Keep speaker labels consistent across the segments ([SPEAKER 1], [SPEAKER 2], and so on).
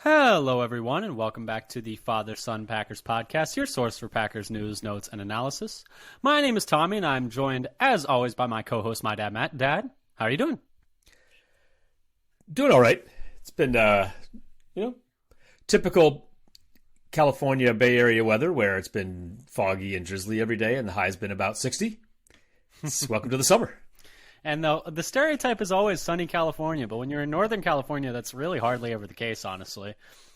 [SPEAKER 1] Hello, everyone, and welcome back to the Father-Son Packers podcast, your source for Packers news, notes, and analysis. My name is Tommy, and I'm joined, as always, by my co-host, my dad, Matt. Dad, how are you doing?
[SPEAKER 2] Doing all right. It's been, typical California Bay Area weather where it's been foggy and drizzly every day, and the high's been about 60. Welcome to the summer.
[SPEAKER 1] And the stereotype is always sunny California, but when you're in Northern California, that's really hardly ever the case, honestly.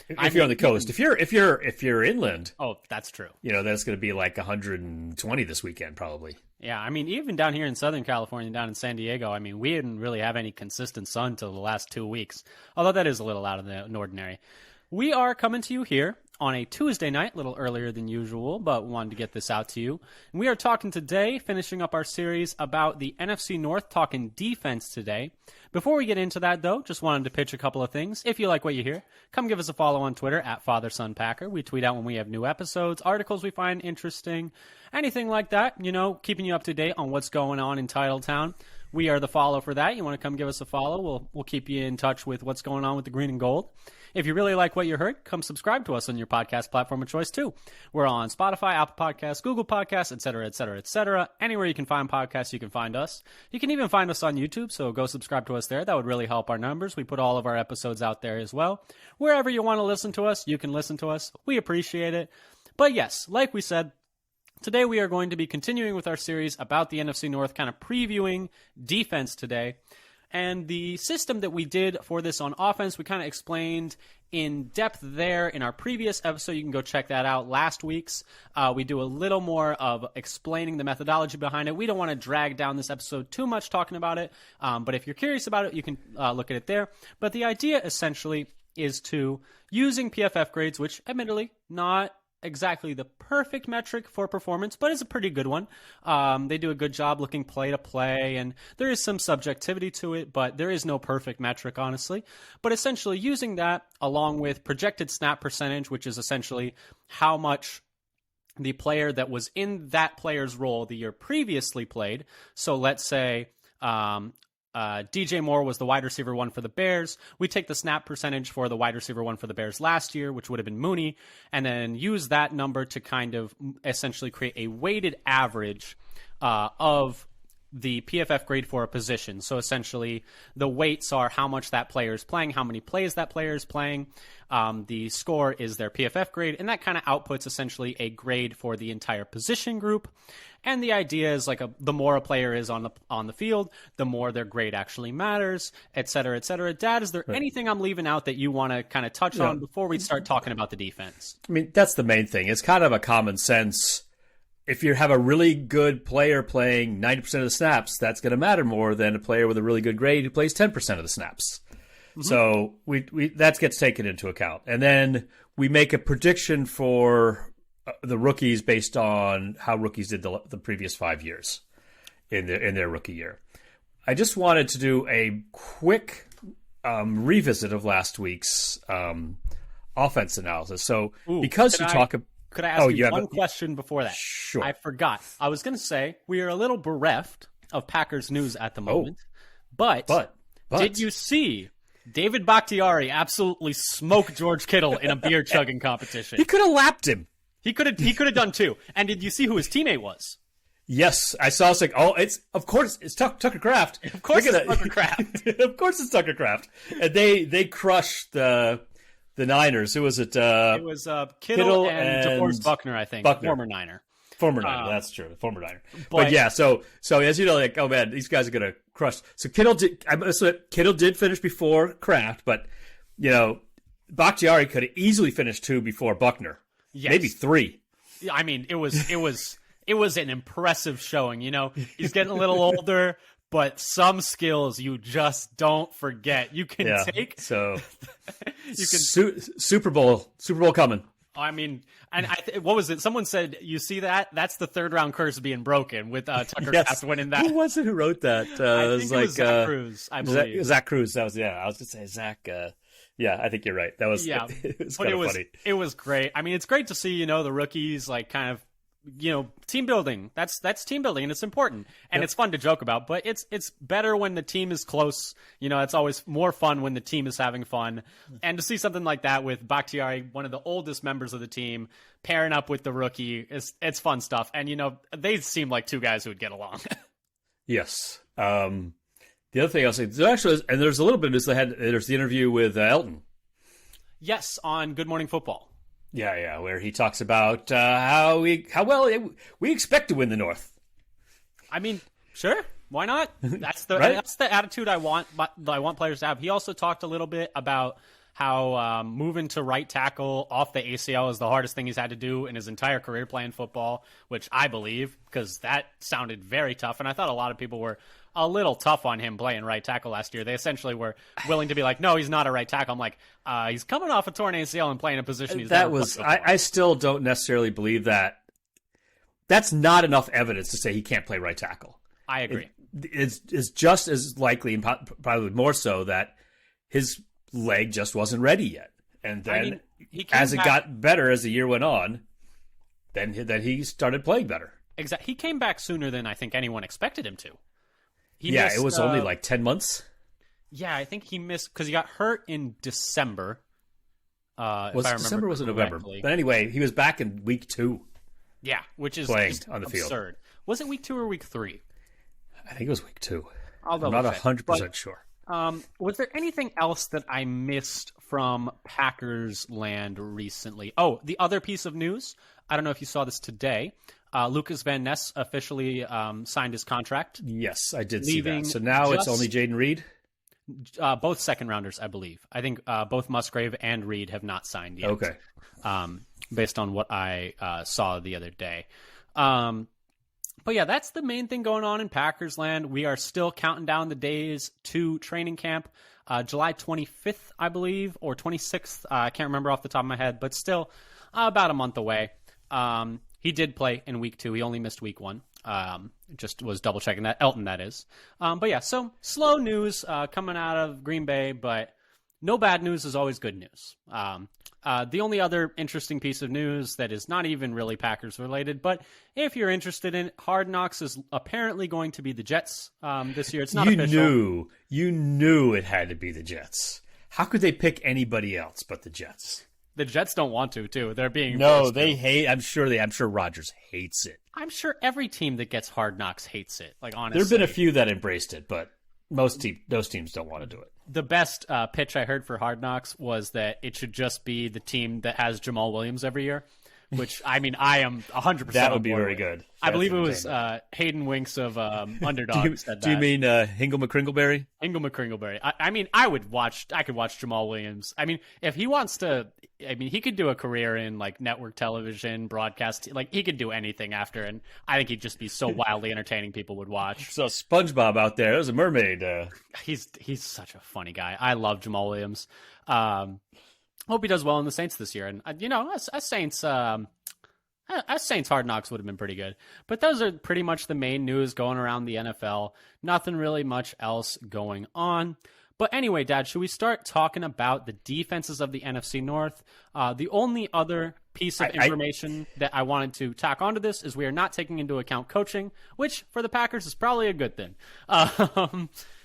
[SPEAKER 2] If you're on the coast, if you're inland,
[SPEAKER 1] oh, that's true.
[SPEAKER 2] That's going to be like 120 this weekend, probably.
[SPEAKER 1] Yeah, I mean, even down here in Southern California, down in San Diego, I mean, we didn't really have any consistent sun till the last 2 weeks, although that is a little out of the ordinary. We are coming to you here on a Tuesday night, a little earlier than usual, but wanted to get this out to you. And we are talking today, finishing up our series about the NFC North, talking defense today. Before we get into that, though, just wanted to pitch a couple of things. If you like what you hear, come give us a follow on Twitter at FatherSonPacker. We tweet out when we have new episodes, articles we find interesting, anything like that, keeping you up to date on what's going on in Titletown. We are the follow for that. You want to come give us a follow, we'll keep you in touch with what's going on with the green and gold. If you really like what you heard, come subscribe to us on your podcast platform of choice, too. We're on Spotify, Apple Podcasts, Google Podcasts, et cetera, et cetera, et cetera. Anywhere you can find podcasts, you can find us. You can even find us on YouTube, so go subscribe to us there. That would really help our numbers. We put all of our episodes out there as well. Wherever you want to listen to us, you can listen to us. We appreciate it. But yes, like we said, today we are going to be continuing with our series about the NFC North, kind of previewing defense today. And the system that we did for this on offense, we kind of explained in depth there in our previous episode. You can go check that out. Last week's, we do a little more of explaining the methodology behind it. We don't want to drag down this episode too much talking about it, but if you're curious about it, you can look at it there. But the idea essentially is to using PFF grades, which admittedly not exactly the perfect metric for performance, but it's a pretty good one. They do a good job looking play to play, and there is some subjectivity to it, but there is no perfect metric, honestly. But essentially using that along with projected snap percentage, which is essentially how much the player that was in that player's role the year previously played. So let's say DJ Moore was the wide receiver one for the Bears. We take the snap percentage for the wide receiver one for the Bears last year, which would have been Mooney, and then use that number to kind of essentially create a weighted average of the PFF grade for a position. So essentially, the weights are how much that player is playing, how many plays that player is playing. The score is their PFF grade, and that kind of outputs essentially a grade for the entire position group. And the idea is the more a player is on the field, the more their grade actually matters, et cetera, et cetera. Dad, is there anything I'm leaving out that you want to kind of touch on before we start talking about the defense?
[SPEAKER 2] I mean, that's the main thing. It's kind of a common sense. If you have a really good player playing 90% of the snaps, that's going to matter more than a player with a really good grade who plays 10% of the snaps. Mm-hmm. So we that gets taken into account. And then we make a prediction for the rookies based on how rookies did the previous 5 years in their rookie year. I just wanted to do a quick revisit of last week's offense analysis. So because
[SPEAKER 1] Could I ask you one question before that?
[SPEAKER 2] Sure.
[SPEAKER 1] I forgot. I was going to say we are a little bereft of Packers news at the moment. But did you see David Bakhtiari absolutely smoke George Kittle in a beer chugging competition?
[SPEAKER 2] He could have lapped him.
[SPEAKER 1] He could have done too. And did you see who his teammate was?
[SPEAKER 2] Yes, I saw. It's like, of course it's Tucker Kraft.
[SPEAKER 1] Of course it's Tucker Kraft.
[SPEAKER 2] Of course it's Tucker Kraft. And they crushed the Niners. Who was it?
[SPEAKER 1] It was Kittle and DeForest Buckner, I think. Former Niner.
[SPEAKER 2] That's true. Former Niner. But yeah, so as you know, like, oh man, these guys are gonna crush. So Kittle did finish before Kraft, but Bakhtiari could have easily finished 2 before Buckner. Yes. Maybe 3.
[SPEAKER 1] I mean, it was an impressive showing. He's getting a little older, but some skills you just don't forget. You can take.
[SPEAKER 2] So you can Super Bowl coming.
[SPEAKER 1] I mean, and what was it? Someone said, "You see that? That's the third round curse being broken with Tucker Kraft winning that."
[SPEAKER 2] Who was it who wrote that?
[SPEAKER 1] I think it was Zach Cruz. I believe
[SPEAKER 2] Zach Cruz. That was I was going to say Zach. Yeah, I think you're right. That was it was kind of funny.
[SPEAKER 1] It was great. I mean, it's great to see the rookies kind of team building. That's team building, and it's important, and it's fun to joke about. But it's better when the team is close. It's always more fun when the team is having fun. And to see something like that with Bakhtiari, one of the oldest members of the team, pairing up with the rookie, it's fun stuff. And they seem like two guys who would get along.
[SPEAKER 2] Yes. The other thing I'll say, there's a little bit of this. There's the interview with Elton.
[SPEAKER 1] Yes, on Good Morning Football.
[SPEAKER 2] Yeah, where he talks about how well we expect to win the North.
[SPEAKER 1] I mean, sure, why not? That's the
[SPEAKER 2] Right?
[SPEAKER 1] That's the attitude I want players to have. He also talked a little bit about how moving to right tackle off the ACL is the hardest thing he's had to do in his entire career playing football, which I believe, because that sounded very tough, and I thought a lot of people were a little tough on him playing right tackle last year. They essentially were willing to be like, no, he's not a right tackle. I'm like, he's coming off a torn ACL and playing a position he's never played before.
[SPEAKER 2] I still don't necessarily believe that. That's not enough evidence to say he can't play right tackle.
[SPEAKER 1] I agree.
[SPEAKER 2] It's just as likely, and probably more so, that his leg just wasn't ready yet. And then as it got better as the year went on, then he started playing better.
[SPEAKER 1] Exactly. He came back sooner than I think anyone expected him to.
[SPEAKER 2] It was only like 10 months.
[SPEAKER 1] Yeah, I think he missed because he got hurt in December.
[SPEAKER 2] December was in November. But anyway, he was back in week 2.
[SPEAKER 1] Yeah, which is
[SPEAKER 2] playing
[SPEAKER 1] just
[SPEAKER 2] on the
[SPEAKER 1] absurd.
[SPEAKER 2] field.
[SPEAKER 1] Was it week 2 or week 3?
[SPEAKER 2] I think it was week 2.
[SPEAKER 1] I'm
[SPEAKER 2] not 100% sure.
[SPEAKER 1] Was there anything else that I missed from Packers land recently? Oh, the other piece of news. I don't know if you saw this today. Lucas Van Ness officially signed his contract.
[SPEAKER 2] Yes, I did see that. So now it's only Jaden Reed?
[SPEAKER 1] Both second rounders, I believe. I think both Musgrave and Reed have not signed yet.
[SPEAKER 2] Okay.
[SPEAKER 1] Based on what I saw the other day. But yeah, that's the main thing going on in Packers land. We are still counting down the days to training camp. July 25th, I believe, or 26th. I can't remember off the top of my head, but still about a month away. He did play in week 2. He only missed week 1. Just was double checking that. Elton, that is. But yeah, so slow news coming out of Green Bay, but no bad news is always good news. The only other interesting piece of news that is not even really Packers related, but if you're interested in it, Hard Knocks is apparently going to be the Jets this year. It's not official.
[SPEAKER 2] You knew it had to be the Jets. How could they pick anybody else but the Jets?
[SPEAKER 1] The Jets don't want to, too. They're being
[SPEAKER 2] they hate. I'm sure Rodgers hates it.
[SPEAKER 1] I'm sure every team that gets Hard Knocks hates it. Like, honestly,
[SPEAKER 2] there've been a few that embraced it, but those teams don't want to do it.
[SPEAKER 1] The best pitch I heard for Hard Knocks was that it should just be the team that has Jamal Williams every year. Which, I mean, I am 100%.
[SPEAKER 2] That would be very good.
[SPEAKER 1] I believe it was Hayden Winks of Underdog said that.
[SPEAKER 2] Do you mean Hingle McCringleberry?
[SPEAKER 1] Hingle McCringleberry. I mean, I could watch Jamal Williams. I mean, if he wants to, I mean, he could do a career in like network television, broadcast. Like he could do anything after, and I think he'd just be so wildly entertaining. People would watch.
[SPEAKER 2] So SpongeBob out there, there's a mermaid.
[SPEAKER 1] He's such a funny guy. I love Jamal Williams. Hope he does well in the Saints this year. And, as Saints Hard Knocks would have been pretty good. But those are pretty much the main news going around the NFL. Nothing really much else going on. But anyway, Dad, should we start talking about the defenses of the NFC North? The only other piece of information that I wanted to tack onto this is we are not taking into account coaching, which for the Packers is probably a good thing.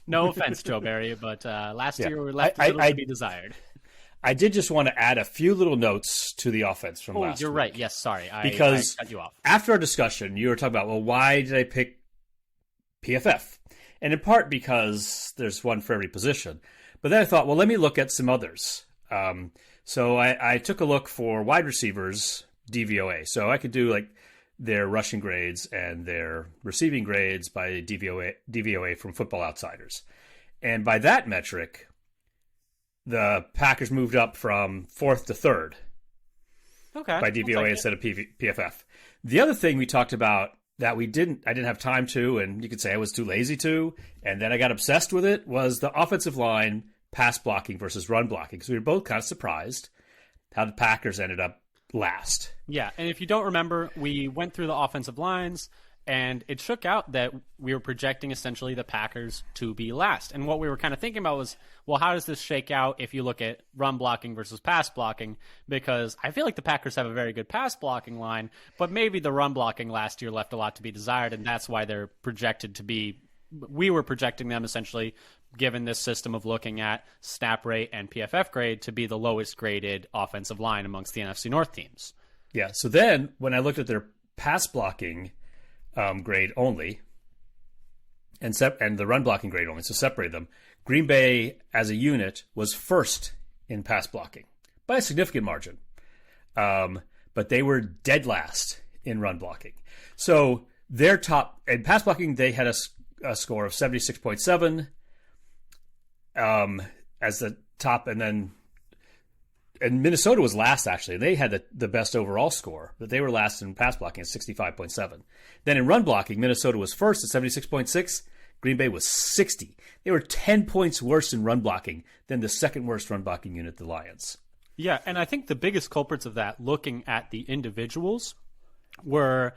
[SPEAKER 1] No offense, Joe Barry, but last year we were left a little to be desired.
[SPEAKER 2] I did just want to add a few little notes to the offense from last week.
[SPEAKER 1] You're right. Yes, sorry.
[SPEAKER 2] Because
[SPEAKER 1] I cut you off.
[SPEAKER 2] After our discussion, you were talking about, well, why did I pick PFF? And in part because there's one for every position. But then I thought, well, let me look at some others. So I took a look for wide receivers, DVOA. So I could do like their rushing grades and their receiving grades by DVOA from Football Outsiders. And by that metric, the Packers moved up from 4th to 3rd by DVOA instead of PFF. The other thing we talked about that I didn't have time to, and you could say I was too lazy to, and then I got obsessed with it, was the offensive line pass blocking versus run blocking, because we were both kind of surprised how the Packers ended up last.
[SPEAKER 1] Yeah, and if you don't remember, we went through the offensive lines, And it shook out that we were projecting essentially the Packers to be last. And what we were kind of thinking about was, well, how does this shake out if you look at run blocking versus pass blocking? Because I feel like the Packers have a very good pass blocking line, but maybe the run blocking last year left a lot to be desired, and that's why they're projected to be. We were projecting them essentially, given this system of looking at snap rate and PFF grade, to be the lowest graded offensive line amongst the NFC North teams.
[SPEAKER 2] Yeah. So then when I looked at their pass blocking grade only, and the run blocking grade only, so separate them, Green Bay as a unit was first in pass blocking by a significant margin. But they were dead last in run blocking. So their top, in pass blocking, they had a score of 76.7 as the top, and Minnesota was last, actually. They had the best overall score, but they were last in pass blocking at 65.7. Then in run blocking, Minnesota was first at 76.6. Green Bay was 60. They were 10 points worse in run blocking than the second worst run blocking unit, the Lions.
[SPEAKER 1] Yeah, and I think the biggest culprits of that, looking at the individuals, were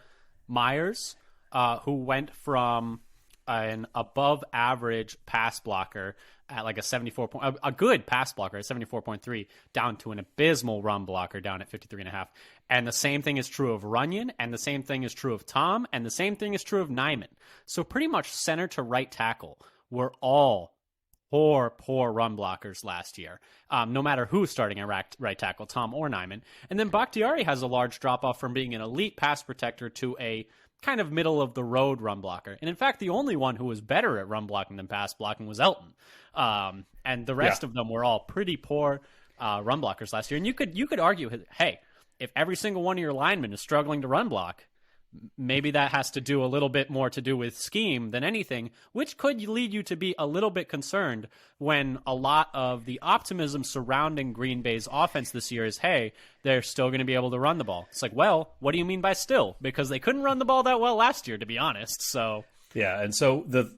[SPEAKER 1] Myers, who went from an above average pass blocker at like a good pass blocker at 74.3 down to an abysmal run blocker down at 53.5. And the same thing is true of Runyon, and the same thing is true of Tom, and the same thing is true of Nyman. So pretty much center to right tackle were all poor run blockers last year, no matter who's starting at right tackle, Tom or Nyman. And then Bakhtiari has a large drop-off from being an elite pass protector to a kind of middle-of-the-road run blocker. And in fact, the only one who was better at run blocking than pass blocking was Elton. And the rest of them were all pretty poor run blockers last year. And you could argue, hey, if every single one of your linemen is struggling to run block, maybe that has to do a little bit more to do with scheme than anything, which could lead you to be a little bit concerned when a lot of the optimism surrounding Green Bay's offense this year is, hey, they're still going to be able to run the ball. It's like, well, what do you mean by still? Because they couldn't run the ball that well last year, to be honest. So
[SPEAKER 2] yeah, and so the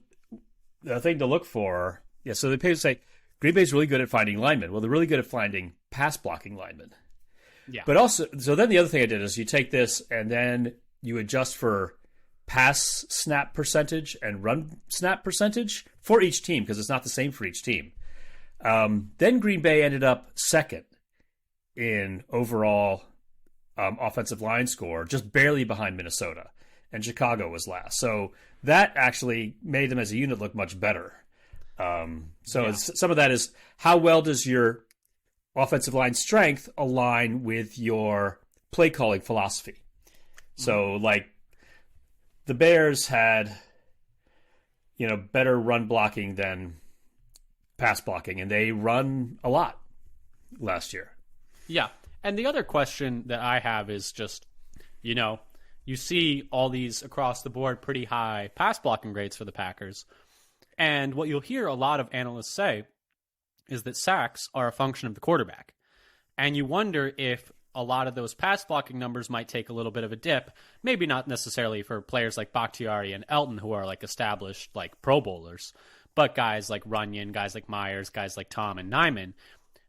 [SPEAKER 2] thing to look for, so the page say Green Bay's really good at finding linemen. Well, they're really good at finding pass blocking linemen.
[SPEAKER 1] Yeah.
[SPEAKER 2] But also, so then the other thing I did is you take this and then you adjust for pass snap percentage and run snap percentage for each team, because it's not the same for each team. Then Green Bay ended up second in overall offensive line score, just barely behind Minnesota, and Chicago was last. So that actually made them as a unit look much better. Some of that is how well does your offensive line strength align with your play calling philosophy? So, like, the Bears had, better run blocking than pass blocking, and they run a lot last year.
[SPEAKER 1] Yeah. And the other question that I have is just, you see all these across the board pretty high pass blocking grades for the Packers. And what you'll hear a lot of analysts say is that sacks are a function of the quarterback. And you wonder if a lot of those pass blocking numbers might take a little bit of a dip, maybe not necessarily for players like Bakhtiari and Elton, who are like established like Pro Bowlers, but guys like Runyon, guys like Myers, guys like Tom and Nyman,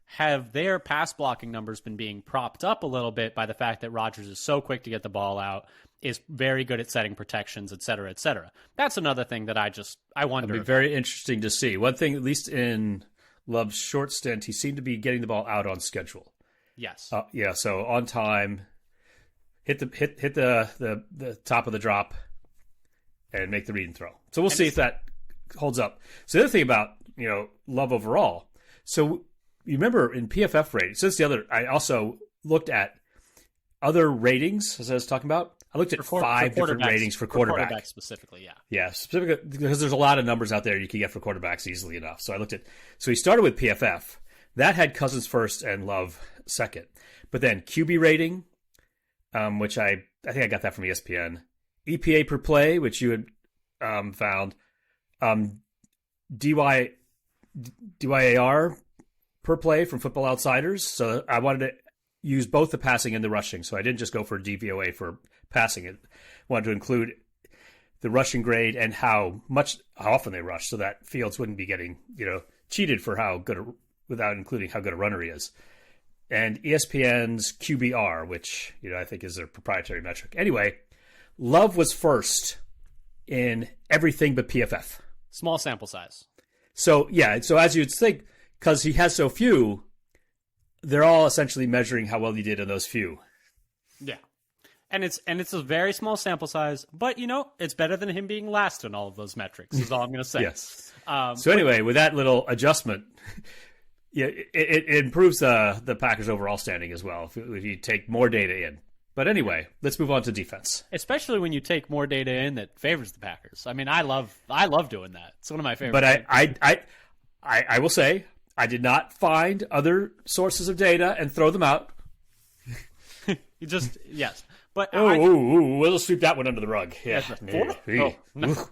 [SPEAKER 1] have their pass blocking numbers been being propped up a little bit by the fact that Rodgers is so quick to get the ball out, is very good at setting protections, et cetera, et cetera. That's another thing that I wonder.
[SPEAKER 2] It'd be very interesting to see. One thing, at least in Love's short stint, he seemed to be getting the ball out on schedule.
[SPEAKER 1] Yes.
[SPEAKER 2] So on time, hit the top of the drop, and make the read and throw. So we'll see if that holds up. So the other thing about Love overall. So you remember in PFF ratings. So that's the other. I also looked at other ratings, as I was talking about. I looked at five different ratings for quarterbacks
[SPEAKER 1] specifically. Yeah.
[SPEAKER 2] Yeah, specifically because there's a lot of numbers out there you can get for quarterbacks easily enough. So I looked at. So he started with PFF. That had Cousins first and Love second. But then QB rating, which I think I got that from ESPN. EPA per play, which you had found. DYAR per play from Football Outsiders. So I wanted to use both the passing and the rushing. So I didn't just go for DVOA for passing. I wanted to include the rushing grade and how often they rush, so that Fields wouldn't be getting cheated for without including how good a runner he is. And ESPN's QBR, which I think is their proprietary metric. Anyway, Love was first in everything but PFF.
[SPEAKER 1] Small sample size.
[SPEAKER 2] So, yeah, so as you'd think, because he has so few, they're all essentially measuring how well he did in those few.
[SPEAKER 1] Yeah. And it's a very small sample size, but, it's better than him being last in all of those metrics, is all I'm going to say.
[SPEAKER 2] Yes. So anyway, with that little adjustment, yeah, it improves the Packers' overall standing as well if you take more data in. But anyway, let's move on to defense.
[SPEAKER 1] Especially when you take more data in that favors the Packers. I mean, I love doing that. It's one of my favorites.
[SPEAKER 2] But I will say, I did not find other sources of data and throw them out.
[SPEAKER 1] Yes. But
[SPEAKER 2] we'll sweep that one under the rug. Yeah.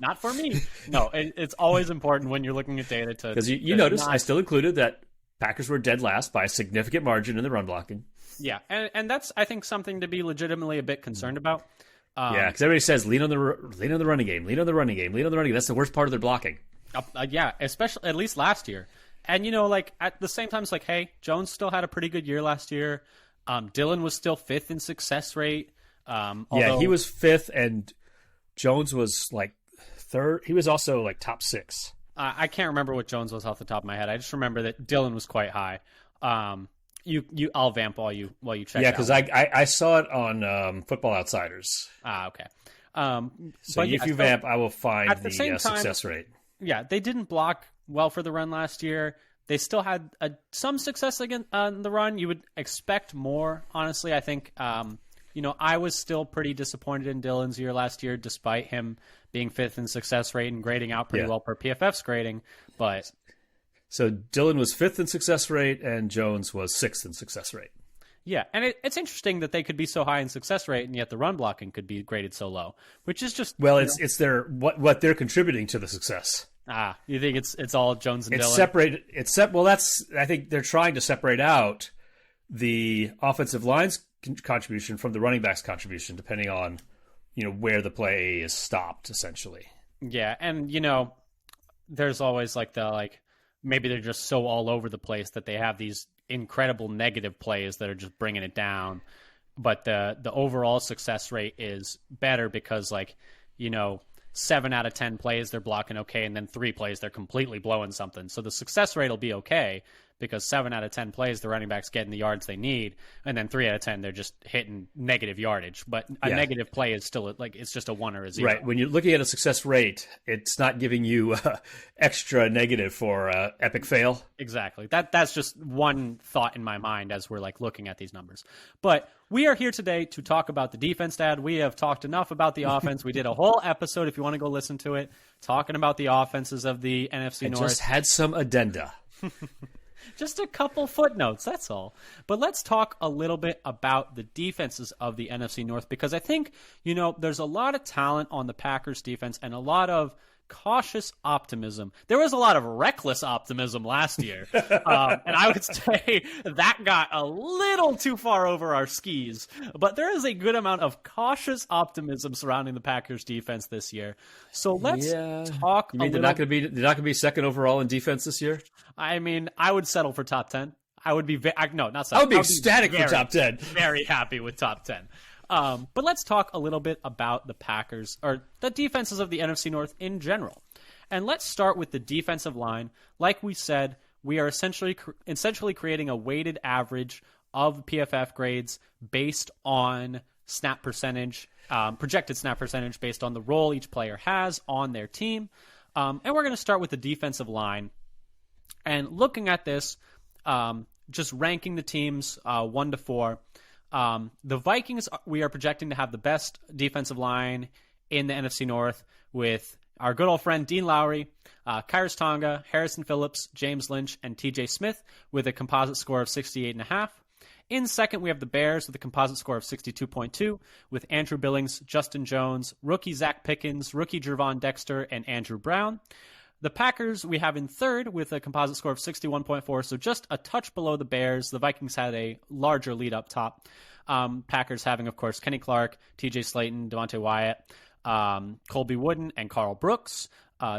[SPEAKER 1] Not for me. No, it's always important when you're looking at data to...
[SPEAKER 2] Because you notice I still included that Packers were dead last by a significant margin in the run blocking.
[SPEAKER 1] Yeah, and that's, I think, something to be legitimately a bit concerned about.
[SPEAKER 2] Yeah, because everybody says lean on the running game, lean on the running game, lean on the running game. That's the worst part of their blocking.
[SPEAKER 1] Yeah, especially at least last year. And, at the same time, it's like, hey, Jones still had a pretty good year last year. Dillon was still 5th in success rate.
[SPEAKER 2] Yeah, he was 5th, and Jones was like 3rd. He was also like top 6.
[SPEAKER 1] I can't remember what Jones was off the top of my head. I just remember that Dillon was quite high. I'll vamp while you check.
[SPEAKER 2] Yeah, because I saw it on Football Outsiders.
[SPEAKER 1] Okay.
[SPEAKER 2] So if you vamp, I will find the success rate.
[SPEAKER 1] Yeah, they didn't block well for the run last year. They still had some success on the run. You would expect more, honestly. I think, I was still pretty disappointed in Dillon's year last year, despite him being 5th in success rate and grading out pretty well per PFF's grading. But
[SPEAKER 2] so Dillon was 5th in success rate, and Jones was 6th in success rate.
[SPEAKER 1] Yeah, and it's interesting that they could be so high in success rate, and yet the run blocking could be graded so low, which is just
[SPEAKER 2] it's their what they're contributing to the success.
[SPEAKER 1] You think it's all Jones and Dillon?
[SPEAKER 2] Separated. I think they're trying to separate out the offensive line's contribution from the running back's contribution, depending on where the play is stopped, essentially.
[SPEAKER 1] Yeah, and there's always maybe they're just so all over the place that they have these incredible negative plays that are just bringing it down, but the overall success rate is better because 7 out of 10 plays they're blocking okay, and then 3 plays they're completely blowing something. So the success rate will be okay because 7 out of 10 plays the running back's getting the yards they need, and then 3 out of 10 they're just hitting negative yardage. But a negative play is still it's just a 1 or a 0.
[SPEAKER 2] Right. When you're looking at a success rate, it's not giving you extra negative for epic fail.
[SPEAKER 1] Exactly. That's just one thought in my mind as we're looking at these numbers. But we are here today to talk about the defense, Dad. We have talked enough about the offense. We did a whole episode, if you want to go listen to it, talking about the offenses of the NFC North.
[SPEAKER 2] Just had some addenda.
[SPEAKER 1] Just a couple footnotes, that's all. But let's talk a little bit about the defenses of the NFC North, because I think, there's a lot of talent on the Packers defense and a lot of cautious optimism. There was a lot of reckless optimism last year. And I would say that got a little too far over our skis. But there is a good amount of cautious optimism surrounding the Packers defense this year. So let's talk
[SPEAKER 2] You mean they're not going to be second overall in defense this year?
[SPEAKER 1] I mean, I would settle for top 10. I would be not settle.
[SPEAKER 2] I would be ecstatic for top 10.
[SPEAKER 1] Very happy with top 10. But let's talk a little bit about the Packers, or the defenses of the NFC North in general. And let's start with the defensive line. Like we said, we are essentially creating a weighted average of PFF grades based on snap percentage, projected snap percentage based on the role each player has on their team. And we're going to start with the defensive line. And looking at this, just ranking the teams 1 to 4, the Vikings, we are projecting to have the best defensive line in the NFC North with our good old friend Dean Lowry, Kyrus Tonga, Harrison Phillips, James Lynch, and TJ Smith with a composite score of 68.5. In second, we have the Bears with a composite score of 62.2 with Andrew Billings, Justin Jones, rookie Zach Pickens, rookie Gervon Dexter, and Andrew Brown. The Packers we have in third with a composite score of 61.4, so just a touch below the Bears. The Vikings had a larger lead up top. Packers having, of course, Kenny Clark, TJ Slayton, Devontae Wyatt, Colby Wooden, and Carl Brooks.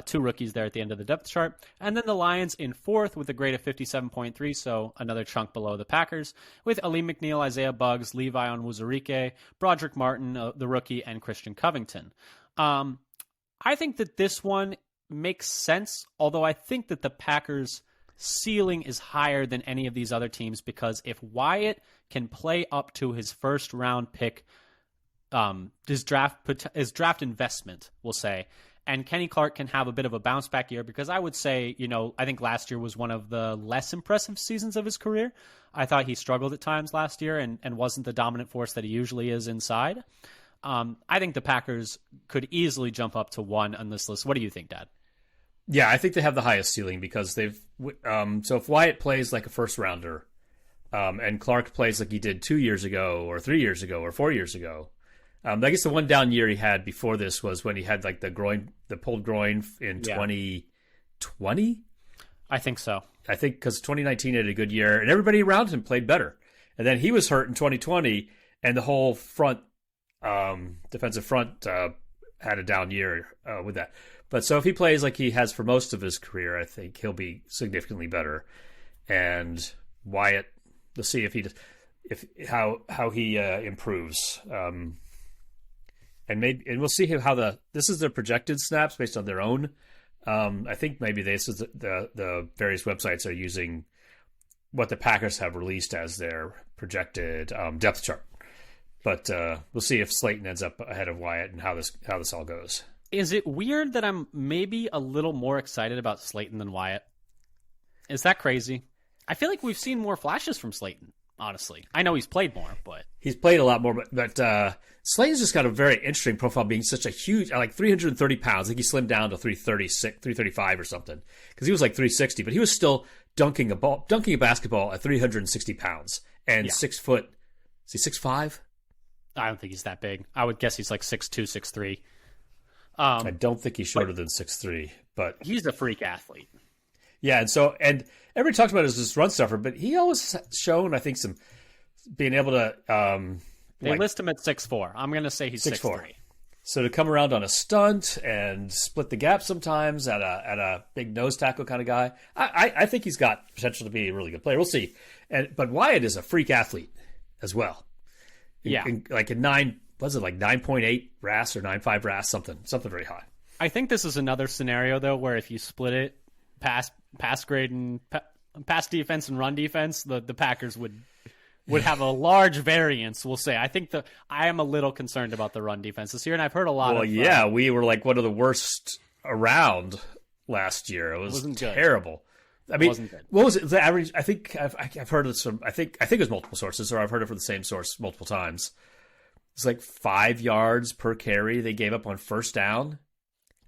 [SPEAKER 1] 2 rookies there at the end of the depth chart. And then the Lions in fourth with a grade of 57.3, so another chunk below the Packers, with Ali McNeil, Isaiah Buggs, Levi Onwuzurike, Broderick Martin, the rookie, and Christian Covington. I think that this one makes sense, although I think that the Packers' ceiling is higher than any of these other teams, because if Wyatt can play up to his first round pick, his draft investment, we'll say, and Kenny Clark can have a bit of a bounce back year, because I would say, I think last year was one of the less impressive seasons of his career. I thought he struggled at times last year and wasn't the dominant force that he usually is inside. I think the Packers could easily jump up to 1 on this list. What do you think, Dad?
[SPEAKER 2] Yeah, I think they have the highest ceiling because they've. So if Wyatt plays like a first rounder, and Clark plays like he did 2 years ago, or 3 years ago, or 4 years ago, I guess the one down year he had before this was when he had like the pulled groin in 2020.
[SPEAKER 1] I think so.
[SPEAKER 2] I think because 2019 had a good year and everybody around him played better, and then he was hurt in 2020, and the whole defensive front had a down year with that. But so if he plays like he has for most of his career, I think he'll be significantly better. And Wyatt, let's see how he improves. And we'll see how this is their projected snaps based on their own. I think maybe the various websites are using what the Packers have released as their projected depth chart. But we'll see if Slayton ends up ahead of Wyatt and how this all goes.
[SPEAKER 1] Is it weird that I'm maybe a little more excited about Slayton than Wyatt? Is that crazy? I feel like we've seen more flashes from Slayton, honestly. I know he's played more, but...
[SPEAKER 2] He's played a lot more, but Slayton's just got a very interesting profile, being such a huge, like 330 pounds. I think he slimmed down to 336, 335 or something, because he was like 360, but he was still dunking a basketball at 360 pounds and 6 foot. Is he 6'5"?
[SPEAKER 1] I don't think he's that big. I would guess he's like 6'2", 6'3".
[SPEAKER 2] I don't think he's shorter than 6'3", but
[SPEAKER 1] he's a freak athlete.
[SPEAKER 2] Yeah, and everybody talks about his run stuffer, but he always shown, I think, some being able to.
[SPEAKER 1] They list him at 6'4". I'm going to say he's 6'3".
[SPEAKER 2] So to come around on a stunt and split the gap sometimes at a big nose tackle kind of guy, I think he's got potential to be a really good player. We'll see. But Wyatt is a freak athlete as well.
[SPEAKER 1] Yeah,
[SPEAKER 2] like a 9.8 RAS or 9.5 RAS, something very high.
[SPEAKER 1] I think this is another scenario though where if you split it pass grade and pass defense and run defense, the Packers would have a large variance. We'll say. I think I am a little concerned about the run defense this year, and I've heard a lot.
[SPEAKER 2] Well, yeah, we were like one of the worst around last year. It was terrible. I mean, what was it? The average? I think I've heard this from. I think it was multiple sources, or I've heard it from the same source multiple times. It's like 5 yards per carry they gave up on first down.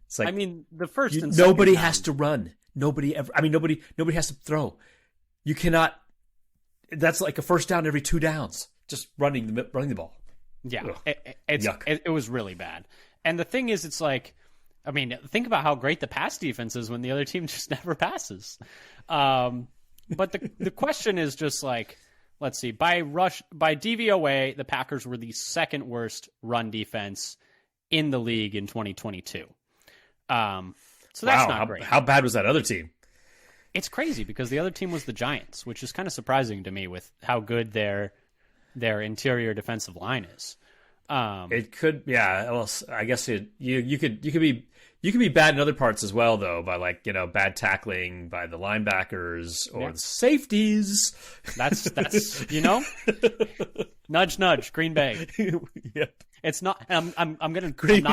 [SPEAKER 2] It's like,
[SPEAKER 1] I mean, the first and
[SPEAKER 2] nobody has to run. Nobody has to throw. You cannot. That's like a first down every 2 downs. Just running the ball.
[SPEAKER 1] Yeah, it was really bad. And the thing is, it's like, I mean, think about how great the pass defense is when the other team just never passes. But the question is just like, let's see, by DVOA, the Packers were the second worst run defense in the league in 2022. So that's not great.
[SPEAKER 2] How bad was that other team?
[SPEAKER 1] It's crazy because the other team was the Giants, which is kind of surprising to me with how good their interior defensive line is.
[SPEAKER 2] It could, yeah. Well, I guess you could be bad in other parts as well, though, by bad tackling by the linebackers or the safeties.
[SPEAKER 1] That's nudge nudge. Green Bay.
[SPEAKER 2] Yep.
[SPEAKER 1] It's not. I'm gonna.
[SPEAKER 2] Green.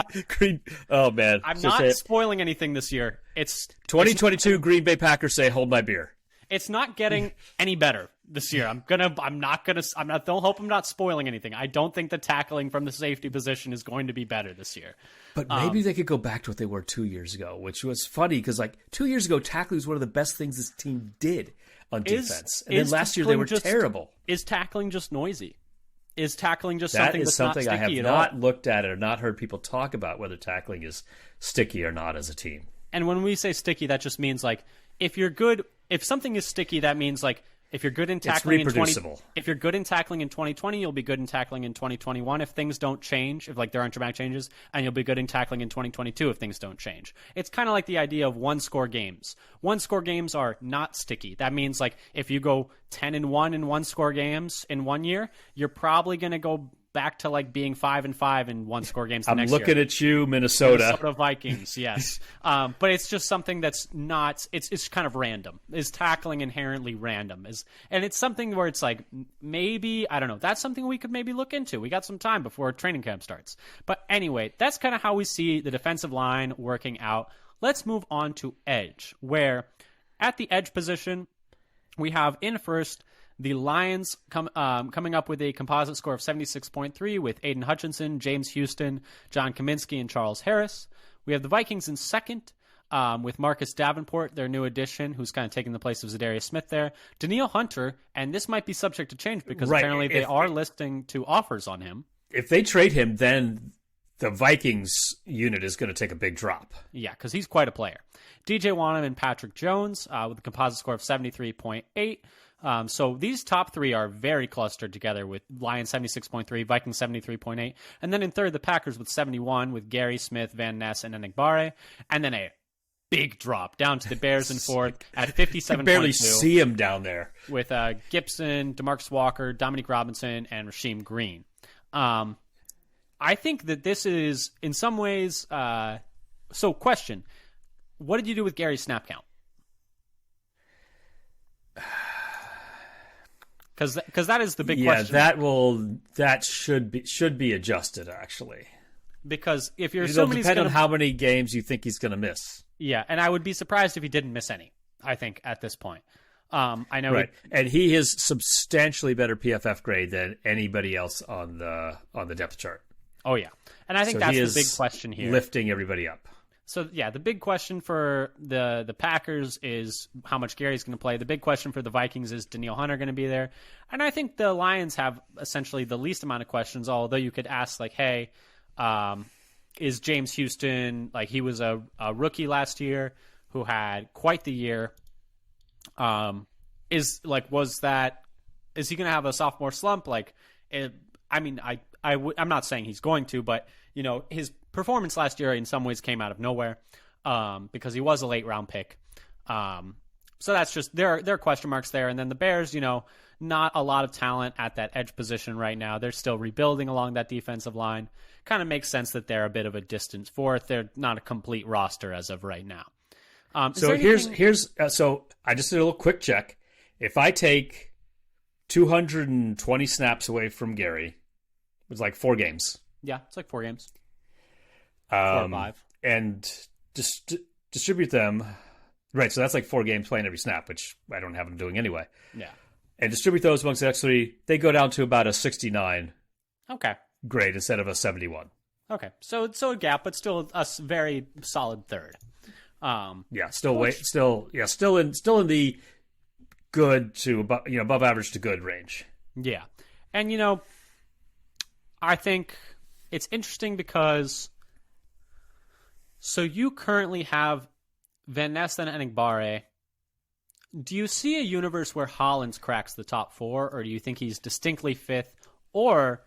[SPEAKER 2] Oh man.
[SPEAKER 1] I'm not spoiling anything this year. It's
[SPEAKER 2] 2022. Green Bay Packers say, "Hold my beer."
[SPEAKER 1] It's not getting any better this year. Don't hope I'm not spoiling anything. I don't think the tackling from the safety position is going to be better this year.
[SPEAKER 2] But maybe they could go back to what they were 2 years ago, which was funny because 2 years ago, tackling was one of the best things this team did on defense. And then last year they were terrible.
[SPEAKER 1] Is tackling just noisy? Is tackling just something that's not sticky at all?
[SPEAKER 2] I have not looked at it or not heard people talk about whether tackling is sticky or not as a team.
[SPEAKER 1] And when we say sticky, that just means if you're good, if something is sticky, that means if you're good in tackling if you're good in tackling in 2020, you'll be good in tackling in 2021 if things don't change, if there aren't dramatic changes, and you'll be good in tackling in 2022 if things don't change. It's kind of like the idea of one-score games. One-score games are not sticky. That means if you go 10-1 in one-score games in 1 year, you're probably going to go back to like being 5-5 in one score games.
[SPEAKER 2] I'm looking at you, Minnesota
[SPEAKER 1] Vikings. Yes, but it's just something that's not. It's kind of random. Is tackling inherently random? And it's something where it's like maybe I don't know. That's something we could maybe look into. We got some time before training camp starts. But anyway, that's kind of how we see the defensive line working out. Let's move on to edge, where at the edge position we have in first. The Lions coming up with a composite score of 76.3 with Aiden Hutchinson, James Houston, John Kaminsky, and Charles Harris. We have the Vikings in second with Marcus Davenport, their new addition, who's kind of taking the place of Zadarius Smith there. Daniil Hunter, and this might be subject to change because apparently they are listing 2 offers on him.
[SPEAKER 2] If they trade him, then the Vikings unit is going to take a big drop.
[SPEAKER 1] Yeah, because he's quite a player. DJ Wanham and Patrick Jones with a composite score of 73.8. So these top 3 are very clustered together with Lions 76.3, Vikings 73.8. And then in third, the Packers with 71 with Gary, Smith, Van Ness, and Enigbare. And then a big drop down to the Bears in fourth at 57.2.
[SPEAKER 2] You can barely see him down there. With
[SPEAKER 1] Gibson, DeMarcus Walker, Dominique Robinson, and Rasheem Green. I think that this is in some ways... so question, what did you do with Gary's snap count? Because that is the big question.
[SPEAKER 2] That should be adjusted actually.
[SPEAKER 1] Because if you're
[SPEAKER 2] It'll depend on how many games you think he's going to miss.
[SPEAKER 1] Yeah, and I would be surprised if he didn't miss any. I think at this point, I know.
[SPEAKER 2] Right, and he is substantially better PFF grade than anybody else on the depth chart.
[SPEAKER 1] Oh yeah, and I think that's the big question here,
[SPEAKER 2] lifting everybody up.
[SPEAKER 1] So, yeah, the big question for the Packers is how much Gary's going to play. The big question for the Vikings is Daniil Hunter going to be there? And I think the Lions have essentially the least amount of questions, although you could ask, like, hey, is James Houston, like he was a rookie last year who had quite the year. Is he going to have a sophomore slump? I'm not saying he's going to, but, you know, his performance last year in some ways came out of nowhere because he was a late round pick. So that's just there are question marks there. And then the Bears, you know, not a lot of talent at that edge position right now. They're still rebuilding along that defensive line. Kind of makes sense that they're a bit of a distant fourth. They're not a complete roster as of right now.
[SPEAKER 2] So so I just did a little quick check. If I take 220 snaps away from Gary, it's like 4 games.
[SPEAKER 1] Yeah, it's like 4 games. 4 or 5.
[SPEAKER 2] And distribute them. Right, so that's like 4 games playing every snap, which I don't have them doing anyway.
[SPEAKER 1] Yeah.
[SPEAKER 2] And distribute those amongst the next 3. They go down to about a 69 grade instead of a 71.
[SPEAKER 1] Okay, so a gap, but still a very solid third.
[SPEAKER 2] Still in the good to above average to good range.
[SPEAKER 1] Yeah, and you know, I think it's interesting because so you currently have Van Ness and Enigbare. Do you see a universe where Hollins cracks the top 4, or do you think he's distinctly 5th, or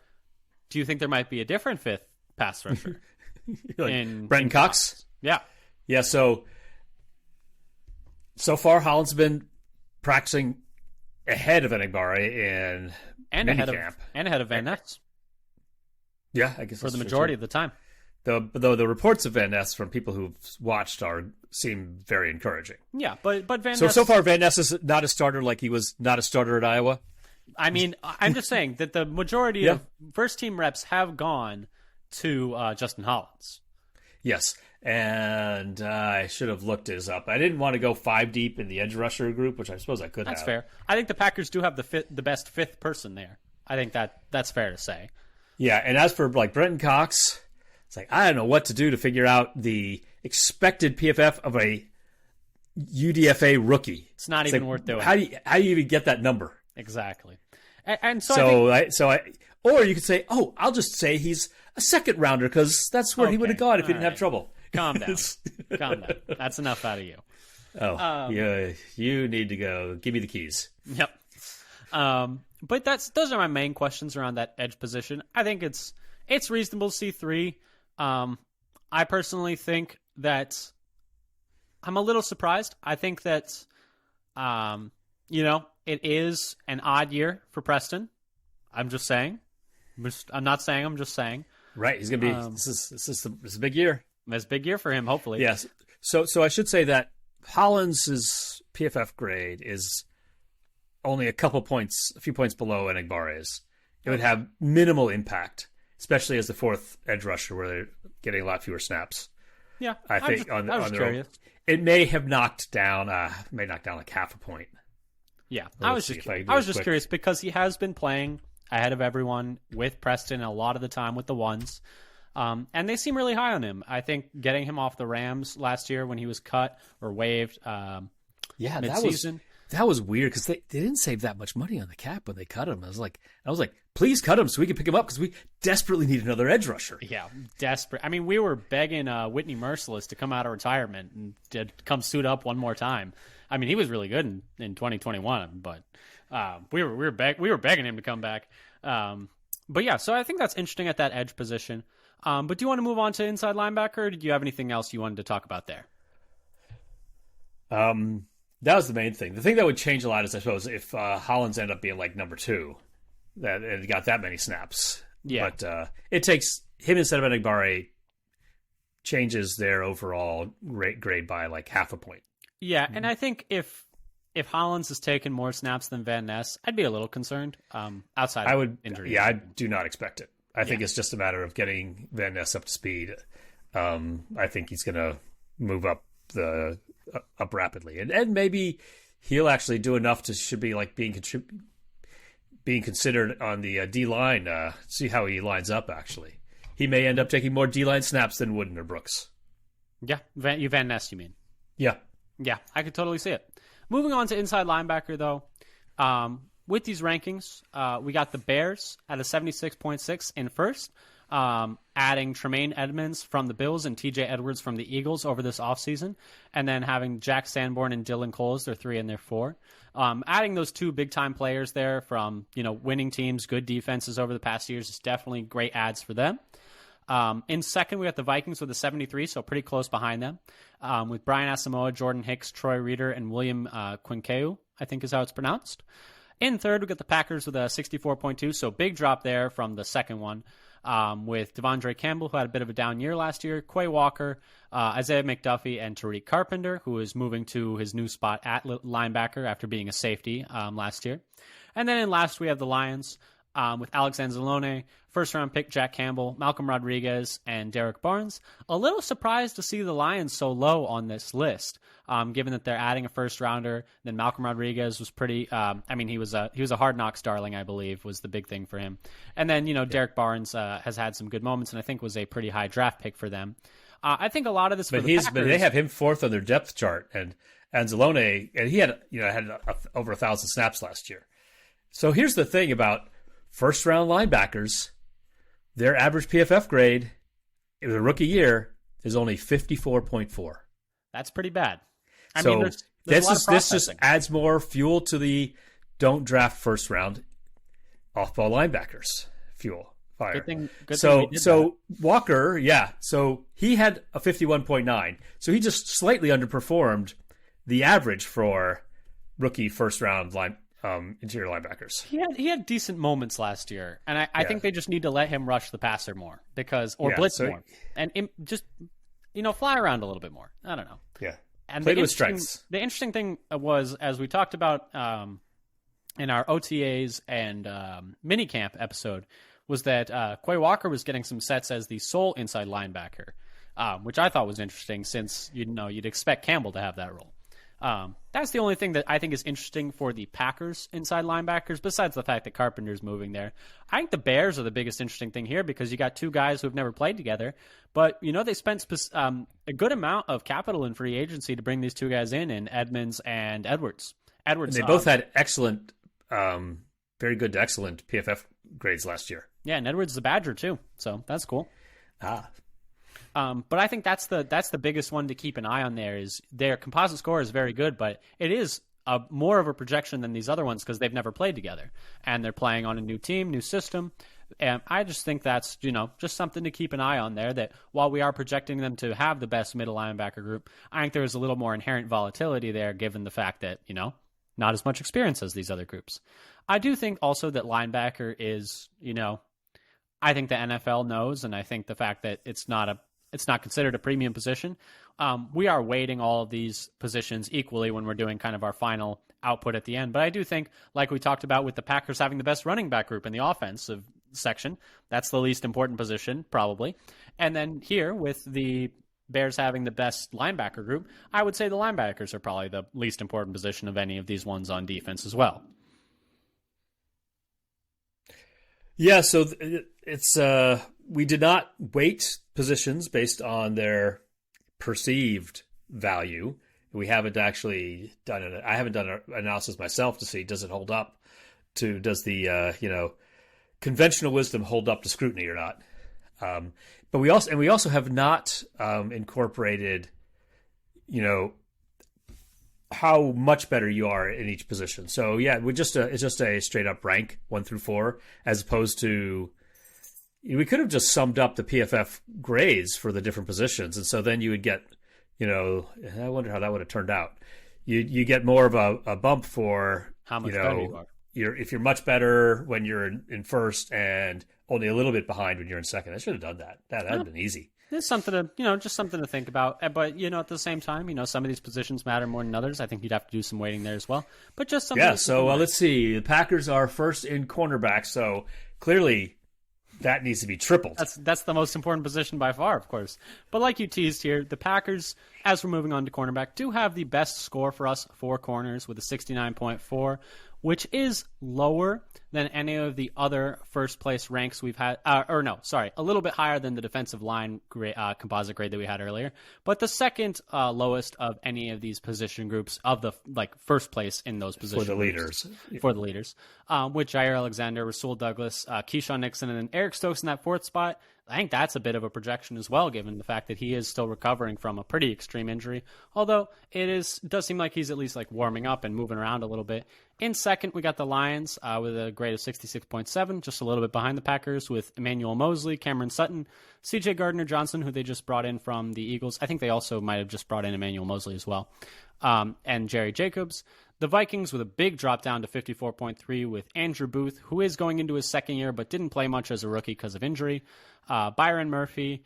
[SPEAKER 1] do you think there might be a different 5th pass rusher?
[SPEAKER 2] Like Brenton Cox?
[SPEAKER 1] Yeah.
[SPEAKER 2] Yeah, so far Hollins has been practicing ahead of Enigbare in minicamp.
[SPEAKER 1] And ahead of Van Ness.
[SPEAKER 2] Yeah, I guess
[SPEAKER 1] for the majority of the time.
[SPEAKER 2] Though the reports of Van Ness from people who've watched seem very encouraging.
[SPEAKER 1] Yeah, but Van Ness...
[SPEAKER 2] So far Van Ness is not a starter like he was not a starter at Iowa?
[SPEAKER 1] I mean, I'm just saying that the majority of first-team reps have gone to Justin Hollins.
[SPEAKER 2] Yes, and I should have looked his up. I didn't want to go 5 deep in the edge rusher group, which I suppose I could have.
[SPEAKER 1] That's fair. I think the Packers do have the best 5th person there. I think that's fair to say.
[SPEAKER 2] Yeah, and as for like Brenton Cox... It's like, I don't know what to do to figure out the expected PFF of a UDFA rookie.
[SPEAKER 1] It's not even worth doing.
[SPEAKER 2] How do you even get that number?
[SPEAKER 1] Exactly. And so
[SPEAKER 2] or you could say, oh, I'll just say he's a 2nd rounder because that's where he would have gone if he didn't have trouble.
[SPEAKER 1] Calm down. Calm down. That's enough out of you.
[SPEAKER 2] Oh, yeah. You need to go. Give me the keys.
[SPEAKER 1] Yep. But those are my main questions around that edge position. I think it's reasonable to see 3. I personally think that I'm a little surprised. I think that, it is an odd year for Preston. I'm just saying. I'm not saying. I'm just saying.
[SPEAKER 2] Right. He's going to be. This is a big year.
[SPEAKER 1] It's a big year for him. Hopefully.
[SPEAKER 2] Yes. So I should say that Hollands' PFF grade is only a few points below Enigbare's. It would have minimal impact, especially as the fourth edge rusher, where they're getting a lot fewer snaps.
[SPEAKER 1] Yeah,
[SPEAKER 2] I think
[SPEAKER 1] I was curious.
[SPEAKER 2] It may have knocked down like half a point.
[SPEAKER 1] Yeah, I was just curious because he has been playing ahead of everyone with Preston a lot of the time with the ones. And they seem really high on him. I think getting him off the Rams last year when he was cut or waived mid-season.
[SPEAKER 2] That was weird because they didn't save that much money on the cap when they cut him. I was like, please cut him so we can pick him up because we desperately need another edge rusher.
[SPEAKER 1] Yeah, desperate. I mean, we were begging Whitney Merciless to come out of retirement and to come suit up one more time. I mean, he was really good in 2021, but we were begging him to come back. But yeah, so I think that's interesting at that edge position. But do you want to move on to inside linebacker, or did you have anything else you wanted to talk about there?
[SPEAKER 2] That was the main thing. The thing that would change a lot is, I suppose, if Hollands ended up being like number 2, and got that many snaps.
[SPEAKER 1] Yeah.
[SPEAKER 2] But it takes him instead of Enigbare changes their overall grade by like half a point.
[SPEAKER 1] Yeah, and I think if Hollands has taken more snaps than Van Ness, I'd be a little concerned. Outside of injury.
[SPEAKER 2] Yeah, I do not expect it. I think it's just a matter of getting Van Ness up to speed. I think he's going to move up rapidly, and maybe he'll actually do enough to should be like being considered on the D line. See how he lines up. Actually, he may end up taking more D line snaps than Wooden or Brooks.
[SPEAKER 1] Yeah, Van Ness, you mean?
[SPEAKER 2] Yeah,
[SPEAKER 1] I could totally see it. Moving on to inside linebacker, though. With these rankings, we got the Bears at a 76.6 in first, adding Tremaine Edmonds from the Bills and TJ Edwards from the Eagles over this offseason, and then having Jack Sanborn and Dylan Coles, they're 3 and they're 4. Adding those 2 big-time players there from, winning teams, good defenses over the past years is definitely great adds for them. In second, we got the Vikings with a 73, so pretty close behind them, with Brian Asamoah, Jordan Hicks, Troy Reeder, and William Quinkeu, I think is how it's pronounced. In third, we got the Packers with a 64.2, so big drop there from the second one, with Devondre Campbell, who had a bit of a down year last year, Quay Walker, Isaiah McDuffie, and Tariq Carpenter, who is moving to his new spot at linebacker after being a safety last year. And then in last, we have the Lions, with Alex Anzalone, first-round pick Jack Campbell, Malcolm Rodriguez, and Derek Barnes. A little surprised to see the Lions so low on this list, given that they're adding a first-rounder. Then Malcolm Rodriguez was pretty. He was a Hard Knocks darling, I believe, was the big thing for him. And then Derek Barnes has had some good moments, and I think was a pretty high draft pick for them. I think a lot of this, but
[SPEAKER 2] they have him 4th on their depth chart, and Anzalone, and he had over 1,000 snaps last year. So here's the thing about first-round linebackers. Their average PFF grade in the rookie year is only 54.4.
[SPEAKER 1] That's pretty bad.
[SPEAKER 2] This just adds more fuel to the don't draft first-round off-ball linebackers fuel fire. So Walker, so he had a 51.9. So he just slightly underperformed the average for rookie first-round interior linebackers.
[SPEAKER 1] He had decent moments last year, and I think they just need to let him rush the passer more blitz more, and just fly around a little bit more. I don't know.
[SPEAKER 2] Yeah,
[SPEAKER 1] and
[SPEAKER 2] play to his strengths.
[SPEAKER 1] The interesting thing was, as we talked about in our OTAs and minicamp episode, was that Quay Walker was getting some sets as the sole inside linebacker, which I thought was interesting, since you'd expect Campbell to have that role. That's the only thing that I think is interesting for the Packers inside linebackers, besides the fact that Carpenter's moving there. I think the Bears are the biggest interesting thing here, because you got 2 guys who have never played together, but they spent a good amount of capital in free agency to bring these 2 guys in Edmonds and Edwards.
[SPEAKER 2] And they both had excellent, very good to excellent PFF grades last year.
[SPEAKER 1] Yeah, and Edwards is a Badger too, so that's cool. But I think that's the biggest one to keep an eye on. There is their composite score is very good, but it is more of a projection than these other ones because they've never played together and they're playing on a new team, new system. And I just think that's just something to keep an eye on there. That while we are projecting them to have the best middle linebacker group, I think there's a little more inherent volatility there, given the fact that not as much experience as these other groups. I do think also that linebacker is I think the NFL knows, and I think the fact that it's not considered a premium position. We are weighting all of these positions equally when we're doing kind of our final output at the end. But I do think, like we talked about with the Packers having the best running back group in the offensive section, that's the least important position, probably. And then here with the Bears having the best linebacker group, I would say the linebackers are probably the least important position of any of these ones on defense as well.
[SPEAKER 2] Yeah, so it's we did not weight positions based on their perceived value. We haven't actually done it. I haven't done an analysis myself to see does it hold up to does the conventional wisdom hold up to scrutiny or not. But we also have not incorporated, how much better you are in each position. So yeah, it's just a straight up rank 1 through 4, as opposed to we could have just summed up the PFF grades for the different positions, and so then you would get, I wonder how that would have turned out. You get more of a bump for
[SPEAKER 1] how much better you are.
[SPEAKER 2] If you're much better when you're in first and only a little bit behind when you're in second. I should have done that. That'd have been easy.
[SPEAKER 1] It's something to, just something to think about. But, at the same time, some of these positions matter more than others. I think you'd have to do some weighting there as well. But just something.
[SPEAKER 2] Yeah, so let's see. The Packers are first in cornerback, so clearly that needs to be tripled.
[SPEAKER 1] That's the most important position by far, of course. But like you teased here, the Packers, as we're moving on to cornerback, do have the best score for us for corners with a 69.4, which is lower than any of the other first-place ranks we've had. A little bit higher than the defensive line composite grade that we had earlier, but the second lowest of any of these position groups of the first place in those positions. For the leaders. With Jair Alexander, Rasul Douglas, Keyshawn Nixon, and then Eric Stokes in that fourth spot. I think that's a bit of a projection as well, given the fact that he is still recovering from a pretty extreme injury. Although does seem like he's at least warming up and moving around a little bit. In second, we got the Lions with a grade of 66.7, just a little bit behind the Packers, with Emmanuel Mosley, Cameron Sutton, C.J. Gardner-Johnson, who they just brought in from the Eagles. I think they also might have just brought in Emmanuel Mosley as well, and Jerry Jacobs. The Vikings with a big drop down to 54.3 with Andrew Booth, who is going into his second year but didn't play much as a rookie because of injury. Byron Murphy,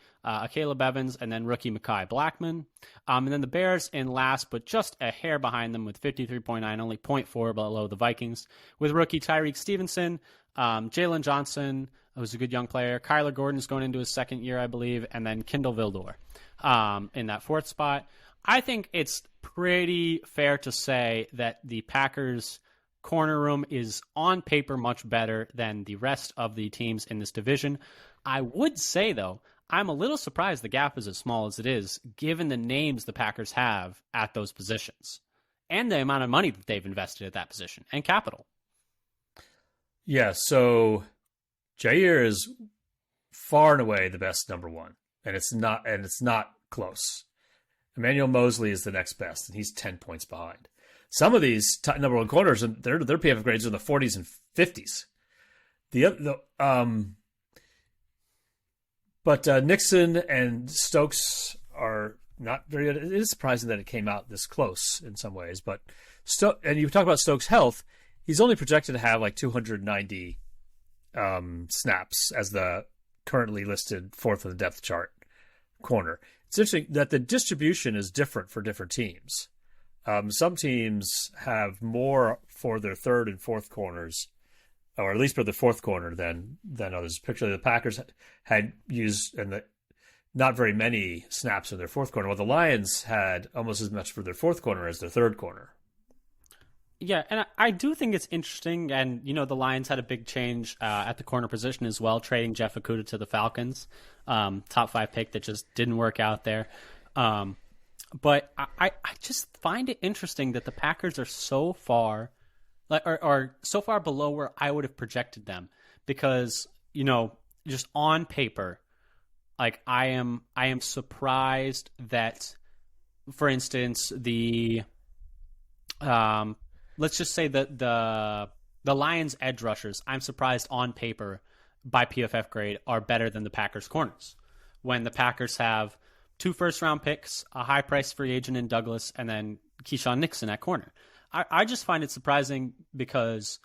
[SPEAKER 1] Caleb Evans, and then rookie Mekhi Blackman. And then the Bears in last, but just a hair behind them with 53.9, only 0.4 below the Vikings, with rookie Tyreek Stevenson, Jalen Johnson, who's a good young player. Kyler Gordon's going into his second year, I believe, and then Kindle Vildor in that fourth spot. I think it's pretty fair to say that the Packers' corner room is on paper much better than the rest of the teams in this division. I would say, though, I'm a little surprised the gap is as small as it is, given the names the Packers have at those positions and the amount of money that they've invested at that position and capital.
[SPEAKER 2] Yeah, so Jair is far and away the best number one, and it's not close. Emmanuel Mosley is the next best, and he's 10 points behind. Some of these number one corners, their PFF grades are in the 40s and 50s. But Nixon and Stokes are not very good. It is surprising that it came out this close in some ways. But and you talk about Stokes' health, he's only projected to have 290 snaps as the currently listed fourth of the depth chart corner. It's interesting that the distribution is different for different teams. Some teams have more for their third and fourth corners, or at least for the fourth corner than others. Particularly the Packers had used not very many snaps in their fourth corner, while the Lions had almost as much for their fourth corner as their third corner.
[SPEAKER 1] Yeah, and I do think it's interesting, and the Lions had a big change at the corner position as well, trading Jeff Okudah to the Falcons, top 5 pick that just didn't work out there. But I just find it interesting that the Packers are so far, are so far below where I would have projected them, because just on paper, I am surprised that, for instance, the let's just say that the Lions edge rushers, I'm surprised on paper by PFF grade are better than the Packers corners, when the Packers have 2 first-round picks, a high-priced free agent in Douglas, and then Keyshawn Nixon at corner. I just find it surprising because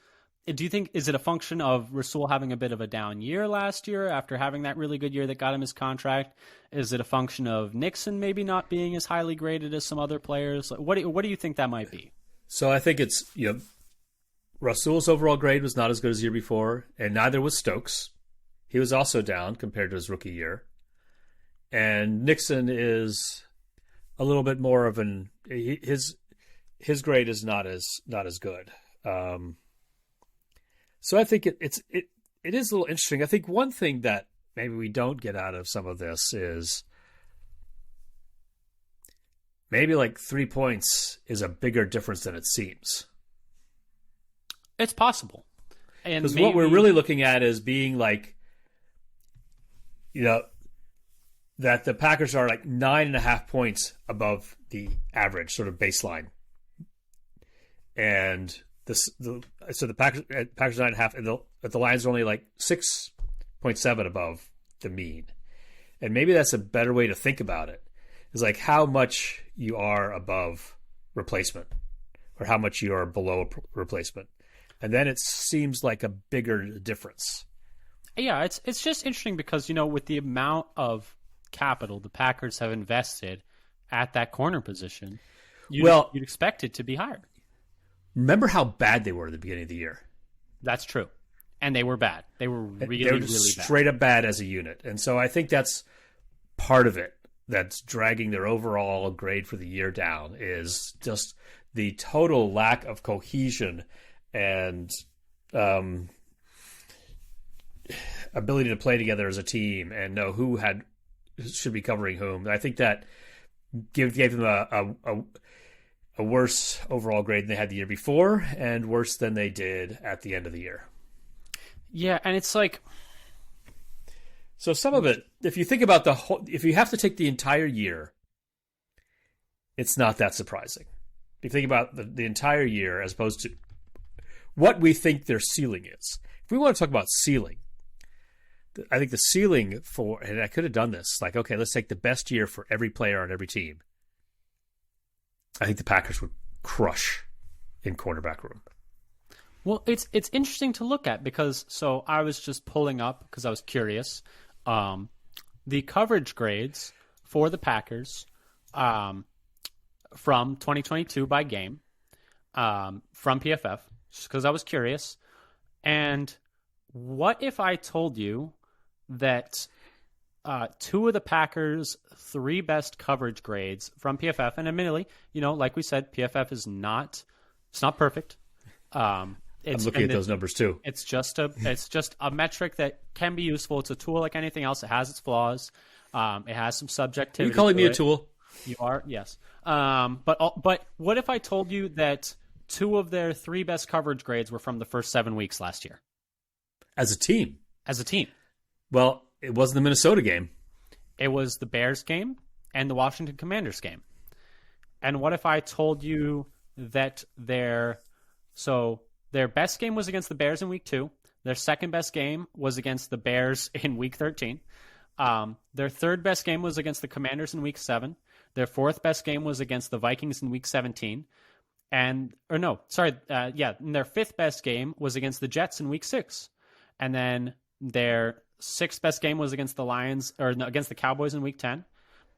[SPEAKER 1] Do you think, is it a function of Rasul having a bit of a down year last year after having that really good year that got him his contract? Is it a function of Nixon maybe not being as highly graded as some other players? What do you think that might be?
[SPEAKER 2] So I think it's, Rasul's overall grade was not as good as the year before, and neither was Stokes. He was also down compared to his rookie year. And Nixon is a little bit more of his grade is not as good. So I think it is a little interesting. I think one thing that maybe we don't get out of some of this is maybe like 3 points is a bigger difference than it seems.
[SPEAKER 1] It's possible. And
[SPEAKER 2] because what we're really looking at is being like, that the Packers are like 9.5 points above the average sort of baseline. And so the Packers 9.5, and the Lions are only like 6.7 above the mean. And maybe that's a better way to think about it. Is like how much you are above replacement, or how much you are below replacement, and then it seems like a bigger difference.
[SPEAKER 1] Yeah, it's just interesting because with the amount of capital the Packers have invested at that corner position, you'd expect it to be higher.
[SPEAKER 2] Remember how bad they were at the beginning of the year?
[SPEAKER 1] That's true. And they were bad. They were really bad.
[SPEAKER 2] Straight up bad as a unit. And so I think that's part of it that's dragging their overall grade for the year down, is just the total lack of cohesion and ability to play together as a team and know who should be covering whom. I think that gave them a worse overall grade than they had the year before, and worse than they did at the end of the year.
[SPEAKER 1] Yeah, and it's like,
[SPEAKER 2] so some of it, if you think about if you have to take the entire year, it's not that surprising. If you think about the entire year as opposed to what we think their ceiling is. If we want to talk about ceiling, I think the ceiling and I could have done this, like, okay, let's take the best year for every player on every team. I think the Packers would crush in cornerback room.
[SPEAKER 1] Well, it's interesting to look at because, so I was just pulling up because I was curious, the coverage grades for the Packers from 2022 by game from PFF, just because I was curious. And what if I told you that two of the Packers' three best coverage grades from PFF, and admittedly, like we said, PFF is not perfect.
[SPEAKER 2] I'm looking at those numbers too.
[SPEAKER 1] It's just a metric that can be useful. It's a tool like anything else. It has its flaws. It has some subjectivity.
[SPEAKER 2] Are you calling me a tool?
[SPEAKER 1] You are, yes. But what if I told you that two of their three best coverage grades were from the first 7 weeks last year?
[SPEAKER 2] As a team.
[SPEAKER 1] Well,
[SPEAKER 2] it wasn't the Minnesota game.
[SPEAKER 1] It was the Bears game and the Washington Commanders game. And what if I told you that their best game was against the Bears in week 2. Their second best game was against the Bears in week 13. Their third best game was against the Commanders in week 7. Their fourth best game was against the Vikings in week 17. And their fifth best game was against the Jets in week 6. And then their sixth best game was against against the Cowboys in week 10.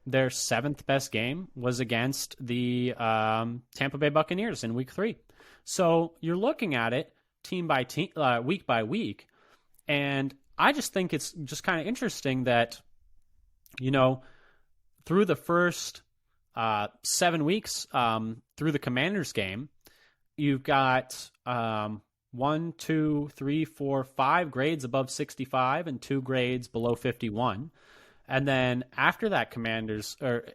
[SPEAKER 1] Their seventh best game was against the Tampa Bay Buccaneers in week 3. So you're looking at it team by team, week by week. And I just think it's just kind of interesting that, through the first 7 weeks, through the Commanders game, you've got 1, 2, 3, 4, 5 grades above 65 and 2 grades below 51. And then after that,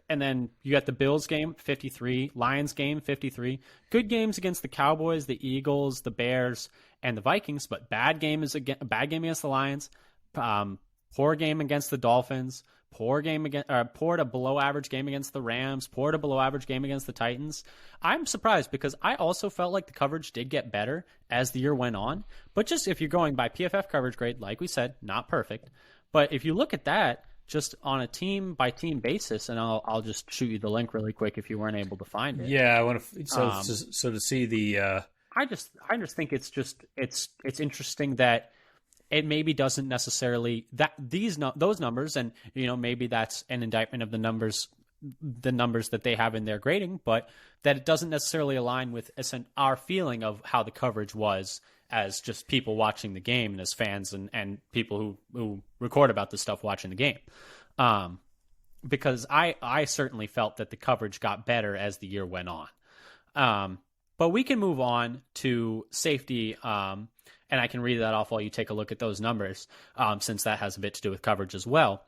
[SPEAKER 1] and then you got the Bills game, 53, Lions game, 53. Good games against the Cowboys, the Eagles, the Bears, and the Vikings, but bad game against the Lions. Poor game against the Dolphins. Poor to below average game against the Rams. Poor to below average game against the Titans. I'm surprised because I also felt like the coverage did get better as the year went on. But just if you're going by PFF coverage grade, like we said, not perfect. But if you look at that, just on a team by team basis, and I'll just shoot you the link really quick if you weren't able to find it.
[SPEAKER 2] Yeah, I want to. So to see the.
[SPEAKER 1] I just think it's interesting that it maybe doesn't necessarily that those numbers, and maybe that's an indictment of the numbers that they have in their grading, but that it doesn't necessarily align with our feeling of how the coverage was as just people watching the game and as fans and people who record about this stuff watching the game. Because I certainly felt that the coverage got better as the year went on. But we can move on to safety, and I can read that off while you take a look at those numbers, since that has a bit to do with coverage as well.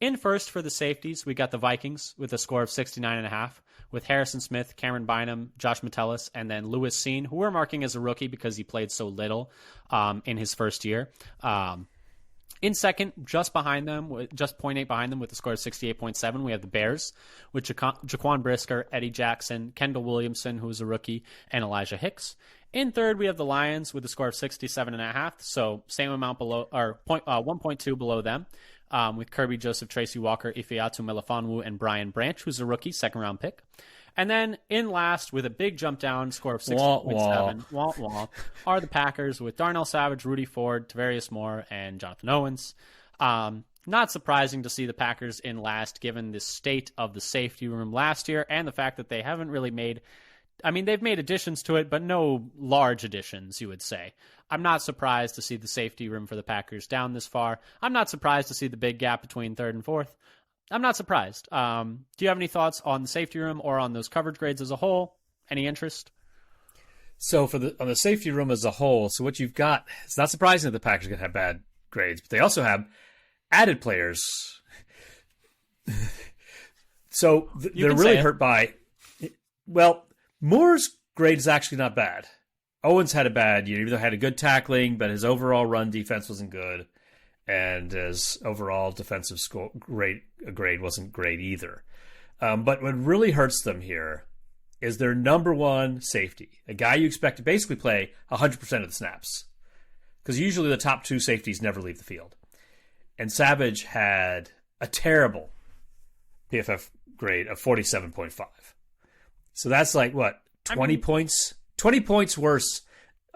[SPEAKER 1] In first for the safeties, we got the Vikings with a score of 69.5, with Harrison Smith, Cameron Bynum, Josh Metellus, and then Lewis Seen, who we're marking as a rookie because he played so little in his first year. In second, just behind them, just 0.8 behind them with a score of 68.7, we have the Bears with Jaquan Brisker, Eddie Jackson, Kendall Williamson, who is a rookie, and Elijah Hicks. In third, we have the Lions with a score of 67.5, so same amount below, or 1.2 below them, with Kirby Joseph, Tracy Walker, Ifeatu Melifonwu, and Brian Branch, who's a rookie, second-round pick. And then in last, with a big jump down, score of 60.7, are the Packers with Darnell Savage, Rudy Ford, Tavarius Moore, and Jonathan Owens. Not surprising to see the Packers in last, given the state of the safety room last year and the fact that they haven't really made... I mean, they've made additions to it, but no large additions, you would say. I'm not surprised to see the safety room for the Packers down this far. I'm not surprised to see the big gap between third and fourth. I'm not surprised. Do you have any thoughts on the safety room or on those coverage grades as a whole? Any interest?
[SPEAKER 2] So on the safety room as a whole, so what you've got, it's not surprising that the Packers are going to have bad grades, but they also have added players. So they're really hurt by, well, Moore's grade is actually not bad. Owens had a bad year, even though he had a good tackling, but his overall run defense wasn't good. And his overall defensive grade wasn't great either. But what really hurts them here is their number one safety, a guy you expect to basically play 100% of the snaps. Because usually the top two safeties never leave the field. And Savage had a terrible PFF grade of 47.5. So that's like, what, 20 points? 20 points worse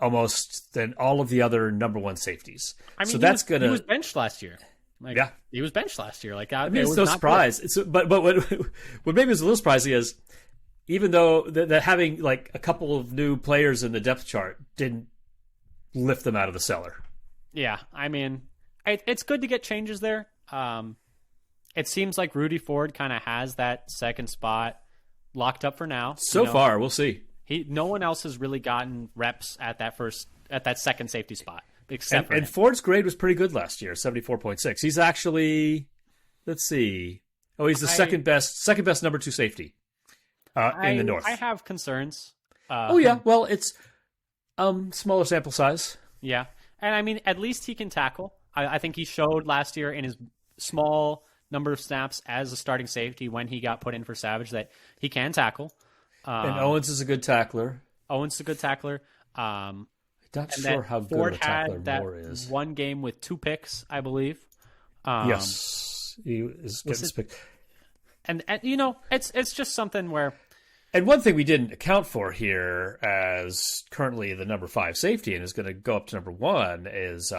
[SPEAKER 2] almost than all of the other number one safeties.
[SPEAKER 1] I mean,
[SPEAKER 2] so that's gonna.
[SPEAKER 1] He was benched last year.
[SPEAKER 2] Yeah,
[SPEAKER 1] he was benched last year. Like,
[SPEAKER 2] I mean, it's no surprise. But what maybe is a little surprising is even though that having like a couple of new players in the depth chart didn't lift them out of the cellar.
[SPEAKER 1] Yeah, I mean, it's good to get changes there. It seems like Rudy Ford kind of has that second spot locked up for now.
[SPEAKER 2] So far, we'll see.
[SPEAKER 1] No one else has really gotten reps at that second safety spot except for him.
[SPEAKER 2] And Ford's grade was pretty good last year, 74.6. He's actually, let's see. Oh, he's the second best number two safety in the North.
[SPEAKER 1] I have concerns.
[SPEAKER 2] Well, it's smaller sample size.
[SPEAKER 1] Yeah, and I mean, at least he can tackle. I think he showed last year in his small number of snaps as a starting safety when he got put in for Savage that he can tackle.
[SPEAKER 2] And Owens is a a
[SPEAKER 1] good tackler.
[SPEAKER 2] Not sure how good
[SPEAKER 1] Ford
[SPEAKER 2] of a tackler
[SPEAKER 1] had
[SPEAKER 2] Moore is.
[SPEAKER 1] One game with 2 picks, I believe.
[SPEAKER 2] Yes, he is getting picked.
[SPEAKER 1] And it's just something where.
[SPEAKER 2] And one thing we didn't account for here, as currently the number 5 safety and is going to go up to number 1, is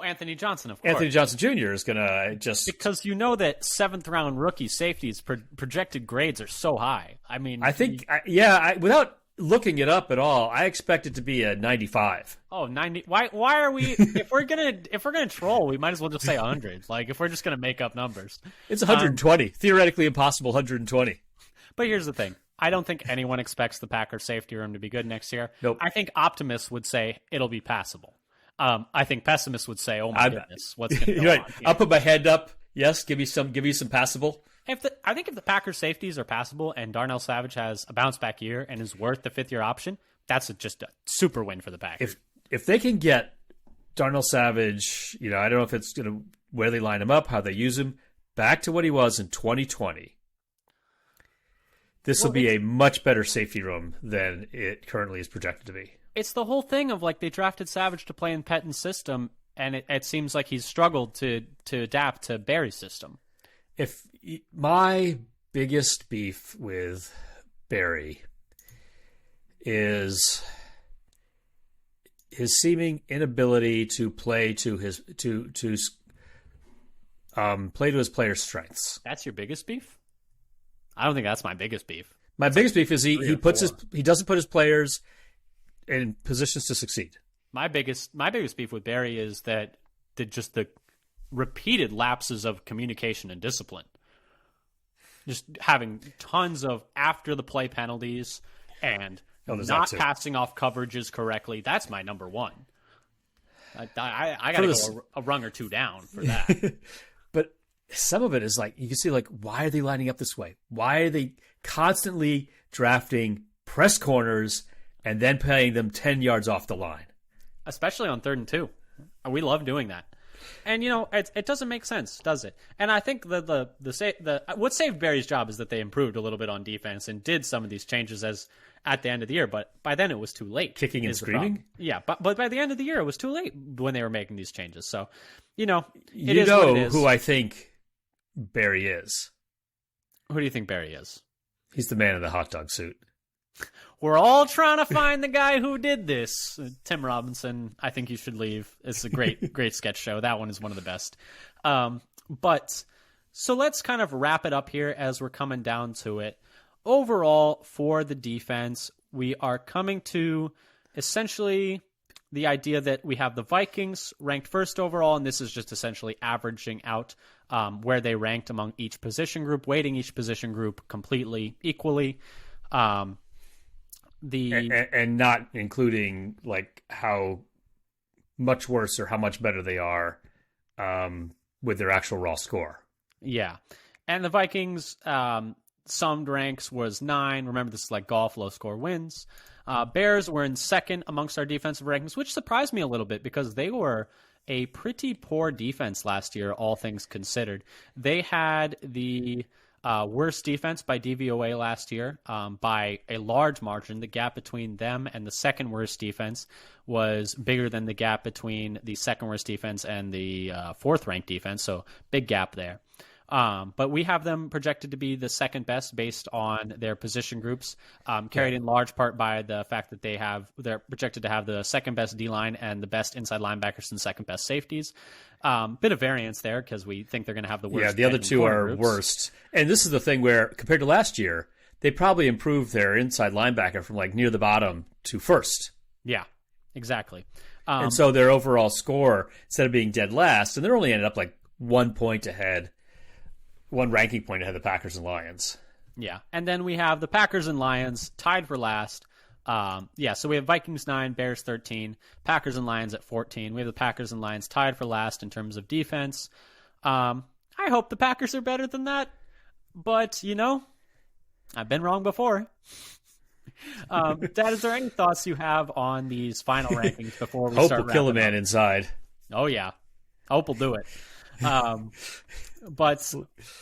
[SPEAKER 1] Anthony Johnson, of course.
[SPEAKER 2] Anthony Johnson Jr. is going to just...
[SPEAKER 1] Because you know that 7th-round rookie safeties projected grades are so high. I mean...
[SPEAKER 2] I think, without looking it up at all, I expect it to be a 95.
[SPEAKER 1] Oh, 90... Why are we... if we're gonna troll, we might as well just say 100. Like, if we're just going to make up numbers.
[SPEAKER 2] It's 120. Theoretically impossible, 120.
[SPEAKER 1] But here's the thing. I don't think anyone expects the Packers safety room to be good next year.
[SPEAKER 2] Nope.
[SPEAKER 1] I think optimists would say it'll be passable. I think pessimists would say, "Oh my goodness, what's going to go on?"
[SPEAKER 2] I'll put my hand up. Yes, give me some passable.
[SPEAKER 1] I think if the Packers safeties are passable and Darnell Savage has a bounce back year and is worth the 5th-year option, that's just a super win for the Packers.
[SPEAKER 2] If they can get Darnell Savage, I don't know if it's going to where they line him up, how they use him, back to what he was in 2020. This will be a much better safety room than it currently is projected to be.
[SPEAKER 1] It's the whole thing of, like, they drafted Savage to play in Pettin's system, and it seems like he's struggled to adapt to Barry's system.
[SPEAKER 2] If my biggest beef with Barry is his seeming inability to play to his play to his players' strengths.
[SPEAKER 1] That's your biggest beef? I don't think that's my biggest beef.
[SPEAKER 2] My biggest beef is he doesn't put his players in positions to succeed.
[SPEAKER 1] My biggest beef with Barry is that the repeated lapses of communication and discipline. Just having tons of after the play penalties and not passing off coverages correctly. That's my number one. I got to go a rung or two down for that.
[SPEAKER 2] But some of it is like, you can see, like, why are they lining up this way? Why are they constantly drafting press corners and then playing them 10 yards off the line?
[SPEAKER 1] Especially on 3rd and 2. We love doing that. And, it doesn't make sense, does it? And I think what saved Barry's job is that they improved a little bit on defense and did some of these changes at the end of the year. But by then it was too late.
[SPEAKER 2] Kicking and screaming?
[SPEAKER 1] Yeah, but by the end of the year it was too late when they were making these changes. So, it
[SPEAKER 2] is what it is. Who I think Barry is.
[SPEAKER 1] Who do you think Barry is?
[SPEAKER 2] He's the man in the hot dog suit.
[SPEAKER 1] We're all trying to find the guy who did this. Tim Robinson, I think you should leave. It's a great sketch show. That one is one of the best. But so let's kind of wrap it up here as we're coming down to it. Overall, for the defense, we are coming to essentially the idea that we have the Vikings ranked first overall, and this is just essentially averaging out where they ranked among each position group, weighting each position group completely equally. And
[SPEAKER 2] not including like how much worse or how much better they are with their actual raw score.
[SPEAKER 1] Yeah. And the Vikings summed ranks was 9. Remember, this is like golf, low score wins. Bears were in second amongst our defensive rankings, which surprised me a little bit because they were a pretty poor defense last year, all things considered. They had the worst defense by DVOA last year by a large margin. The gap between them and the second worst defense was bigger than the gap between the second worst defense and the fourth ranked defense, so big gap there. But we have them projected to be the second best based on their position groups, carried in large part by the fact that they're projected to have the second best D-line and the best inside linebackers and second best safeties. Bit of variance there because we think they're going to have the worst.
[SPEAKER 2] Yeah, the other two are
[SPEAKER 1] groups.
[SPEAKER 2] Worst. And this is the thing where, compared to last year, they probably improved their inside linebacker from like near the bottom to first.
[SPEAKER 1] Yeah, exactly.
[SPEAKER 2] And so their overall score, instead of being dead last, and they're only ended up like 1 point ahead, 1 ranking point ahead of the Packers and Lions.
[SPEAKER 1] Yeah, and then we have the Packers and Lions tied for last. So we have Vikings 9, Bears 13, Packers and Lions at 14. We have the Packers and Lions tied for last in terms of defense. I hope the Packers are better than that, but, I've been wrong before. Dad, is there any thoughts you have on these final rankings before we
[SPEAKER 2] Hope
[SPEAKER 1] start
[SPEAKER 2] will kill a man
[SPEAKER 1] up?
[SPEAKER 2] inside.
[SPEAKER 1] Oh, yeah. Hope will do it. But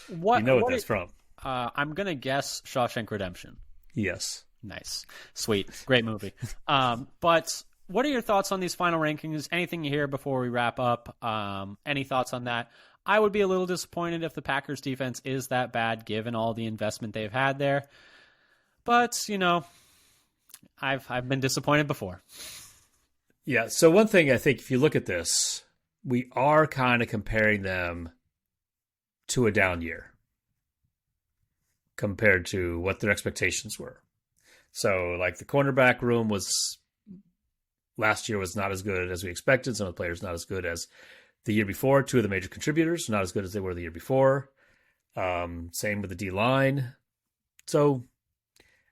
[SPEAKER 1] what
[SPEAKER 2] that's from.
[SPEAKER 1] I'm going to guess Shawshank Redemption.
[SPEAKER 2] Yes.
[SPEAKER 1] Nice. Sweet. Great movie. But what are your thoughts on these final rankings? Anything you hear before we wrap up? Any thoughts on that? I would be a little disappointed if the Packers defense is that bad given all the investment they've had there. But, I've been disappointed before.
[SPEAKER 2] Yeah, so one thing I think if you look at this, we are kind of comparing them to a down year compared to what their expectations were. So, like, the cornerback room last year was not as good as we expected. Some of the players not as good as the year before. 2 of the major contributors not as good as they were the year before. Same with the D-line. So,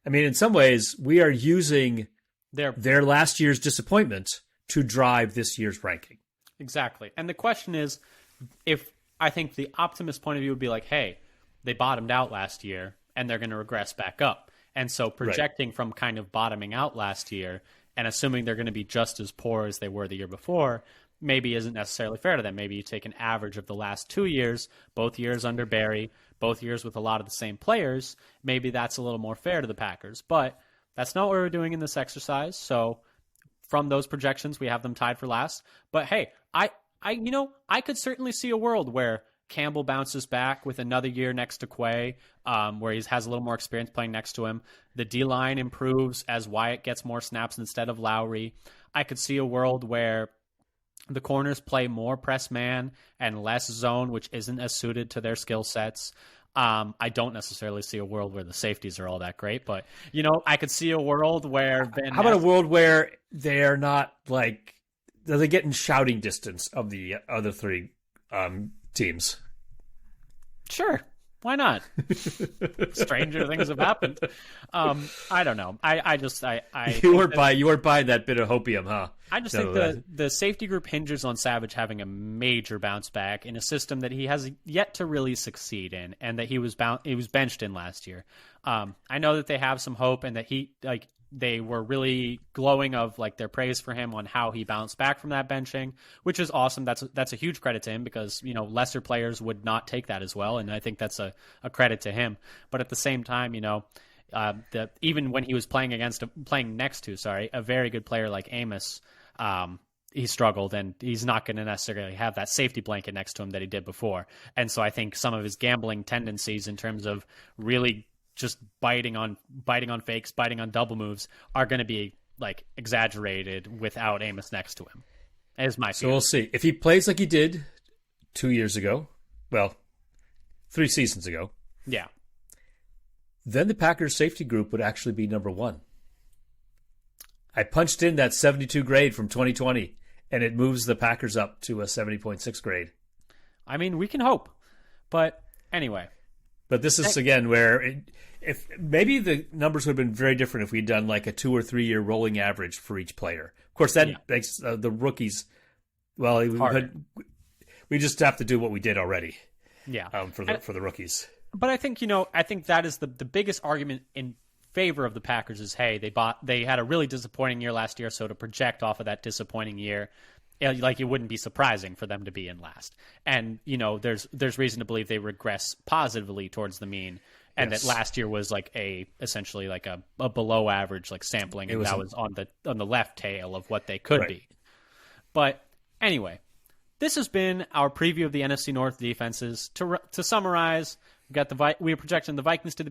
[SPEAKER 2] I mean, in some ways, we are using their last year's disappointment to drive this year's ranking.
[SPEAKER 1] Exactly. And the question is, if I think the optimist point of view would be like, hey, they bottomed out last year and they're going to regress back up. And so projecting from kind of bottoming out last year and assuming they're going to be just as poor as they were the year before maybe isn't necessarily fair to them. Maybe you take an average of the last 2 years, both years under Barry, both years with a lot of the same players. Maybe that's a little more fair to the Packers. But that's not what we're doing in this exercise. So from those projections, we have them tied for last. But hey, I could certainly see a world where Campbell bounces back with another year next to Quay, where he has a little more experience playing next to him. The D-line improves as Wyatt gets more snaps instead of Lowry. I could see a world where the corners play more press man and less zone, which isn't as suited to their skill sets. I don't necessarily see a world where the safeties are all that great, but, I could see a world where
[SPEAKER 2] How about a world where they're not like, they get in shouting distance of the other three teams?
[SPEAKER 1] Sure. Why not? Stranger things have happened. I don't know.
[SPEAKER 2] You weren't buying that bit of hopium, huh?
[SPEAKER 1] I just think the safety group hinges on Savage having a major bounce back in a system that he has yet to really succeed in, and that he was benched in last year. I know that they have some hope, and that they were really glowing of their praise for him on how he bounced back from that benching, which is awesome. That's a huge credit to him, because lesser players would not take that as well, and I think that's a credit to him. But at the same time, even when he was playing next to a very good player like Amos, he struggled, and he's not going to necessarily have that safety blanket next to him that he did before. And so I think some of his gambling tendencies in terms of really just biting on fakes, biting on double moves, are going to be exaggerated without Amos next to him. Is my feeling.
[SPEAKER 2] So we'll see if he plays like he did 2 years ago. Well, 3 seasons ago.
[SPEAKER 1] Yeah.
[SPEAKER 2] Then the Packers safety group would actually be number 1. I punched in that 72 grade from 2020, and it moves the Packers up to a 70.6 grade.
[SPEAKER 1] I mean, we can hope. But anyway.
[SPEAKER 2] But this is, again, where if maybe the numbers would have been very different if we'd done a 2 or 3 year rolling average for each player. Of course, that makes the rookies, well, we just have to do what we did already.
[SPEAKER 1] Yeah.
[SPEAKER 2] For the rookies.
[SPEAKER 1] But I think, I think that is the biggest argument in favor of the Packers is, hey, they had a really disappointing year last year, so to project off of that disappointing year, it wouldn't be surprising for them to be in last. And, there's reason to believe they regress positively towards the mean, and that last year was essentially a below average sampling, and that was on the left tail of what they could be. But anyway, this has been our preview of the NFC North defenses. To summarize, we are projecting the Vikings to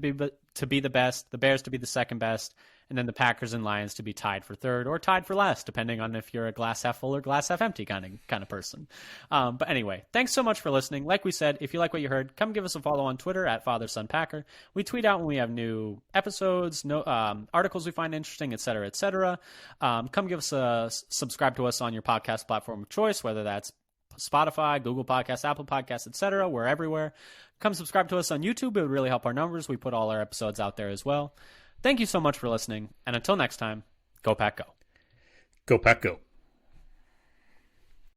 [SPEAKER 1] be the best, the Bears to be the second best, and then the Packers and Lions to be tied for third or tied for last, depending on if you're a glass half full or glass half empty kind of person. But anyway, thanks so much for listening. Like we said, if you like what you heard, come give us a follow on Twitter at FatherSonPacker. We tweet out when we have new episodes, articles we find interesting, etc., etc. Come give us a subscribe to us on your podcast platform of choice, whether that's Spotify, Google Podcasts, Apple Podcasts, etc. We're everywhere. Come subscribe to us on YouTube. It would really help our numbers. We put all our episodes out there as well. Thank you so much for listening, and until next time, go Pack Go.
[SPEAKER 2] Go Pack Go.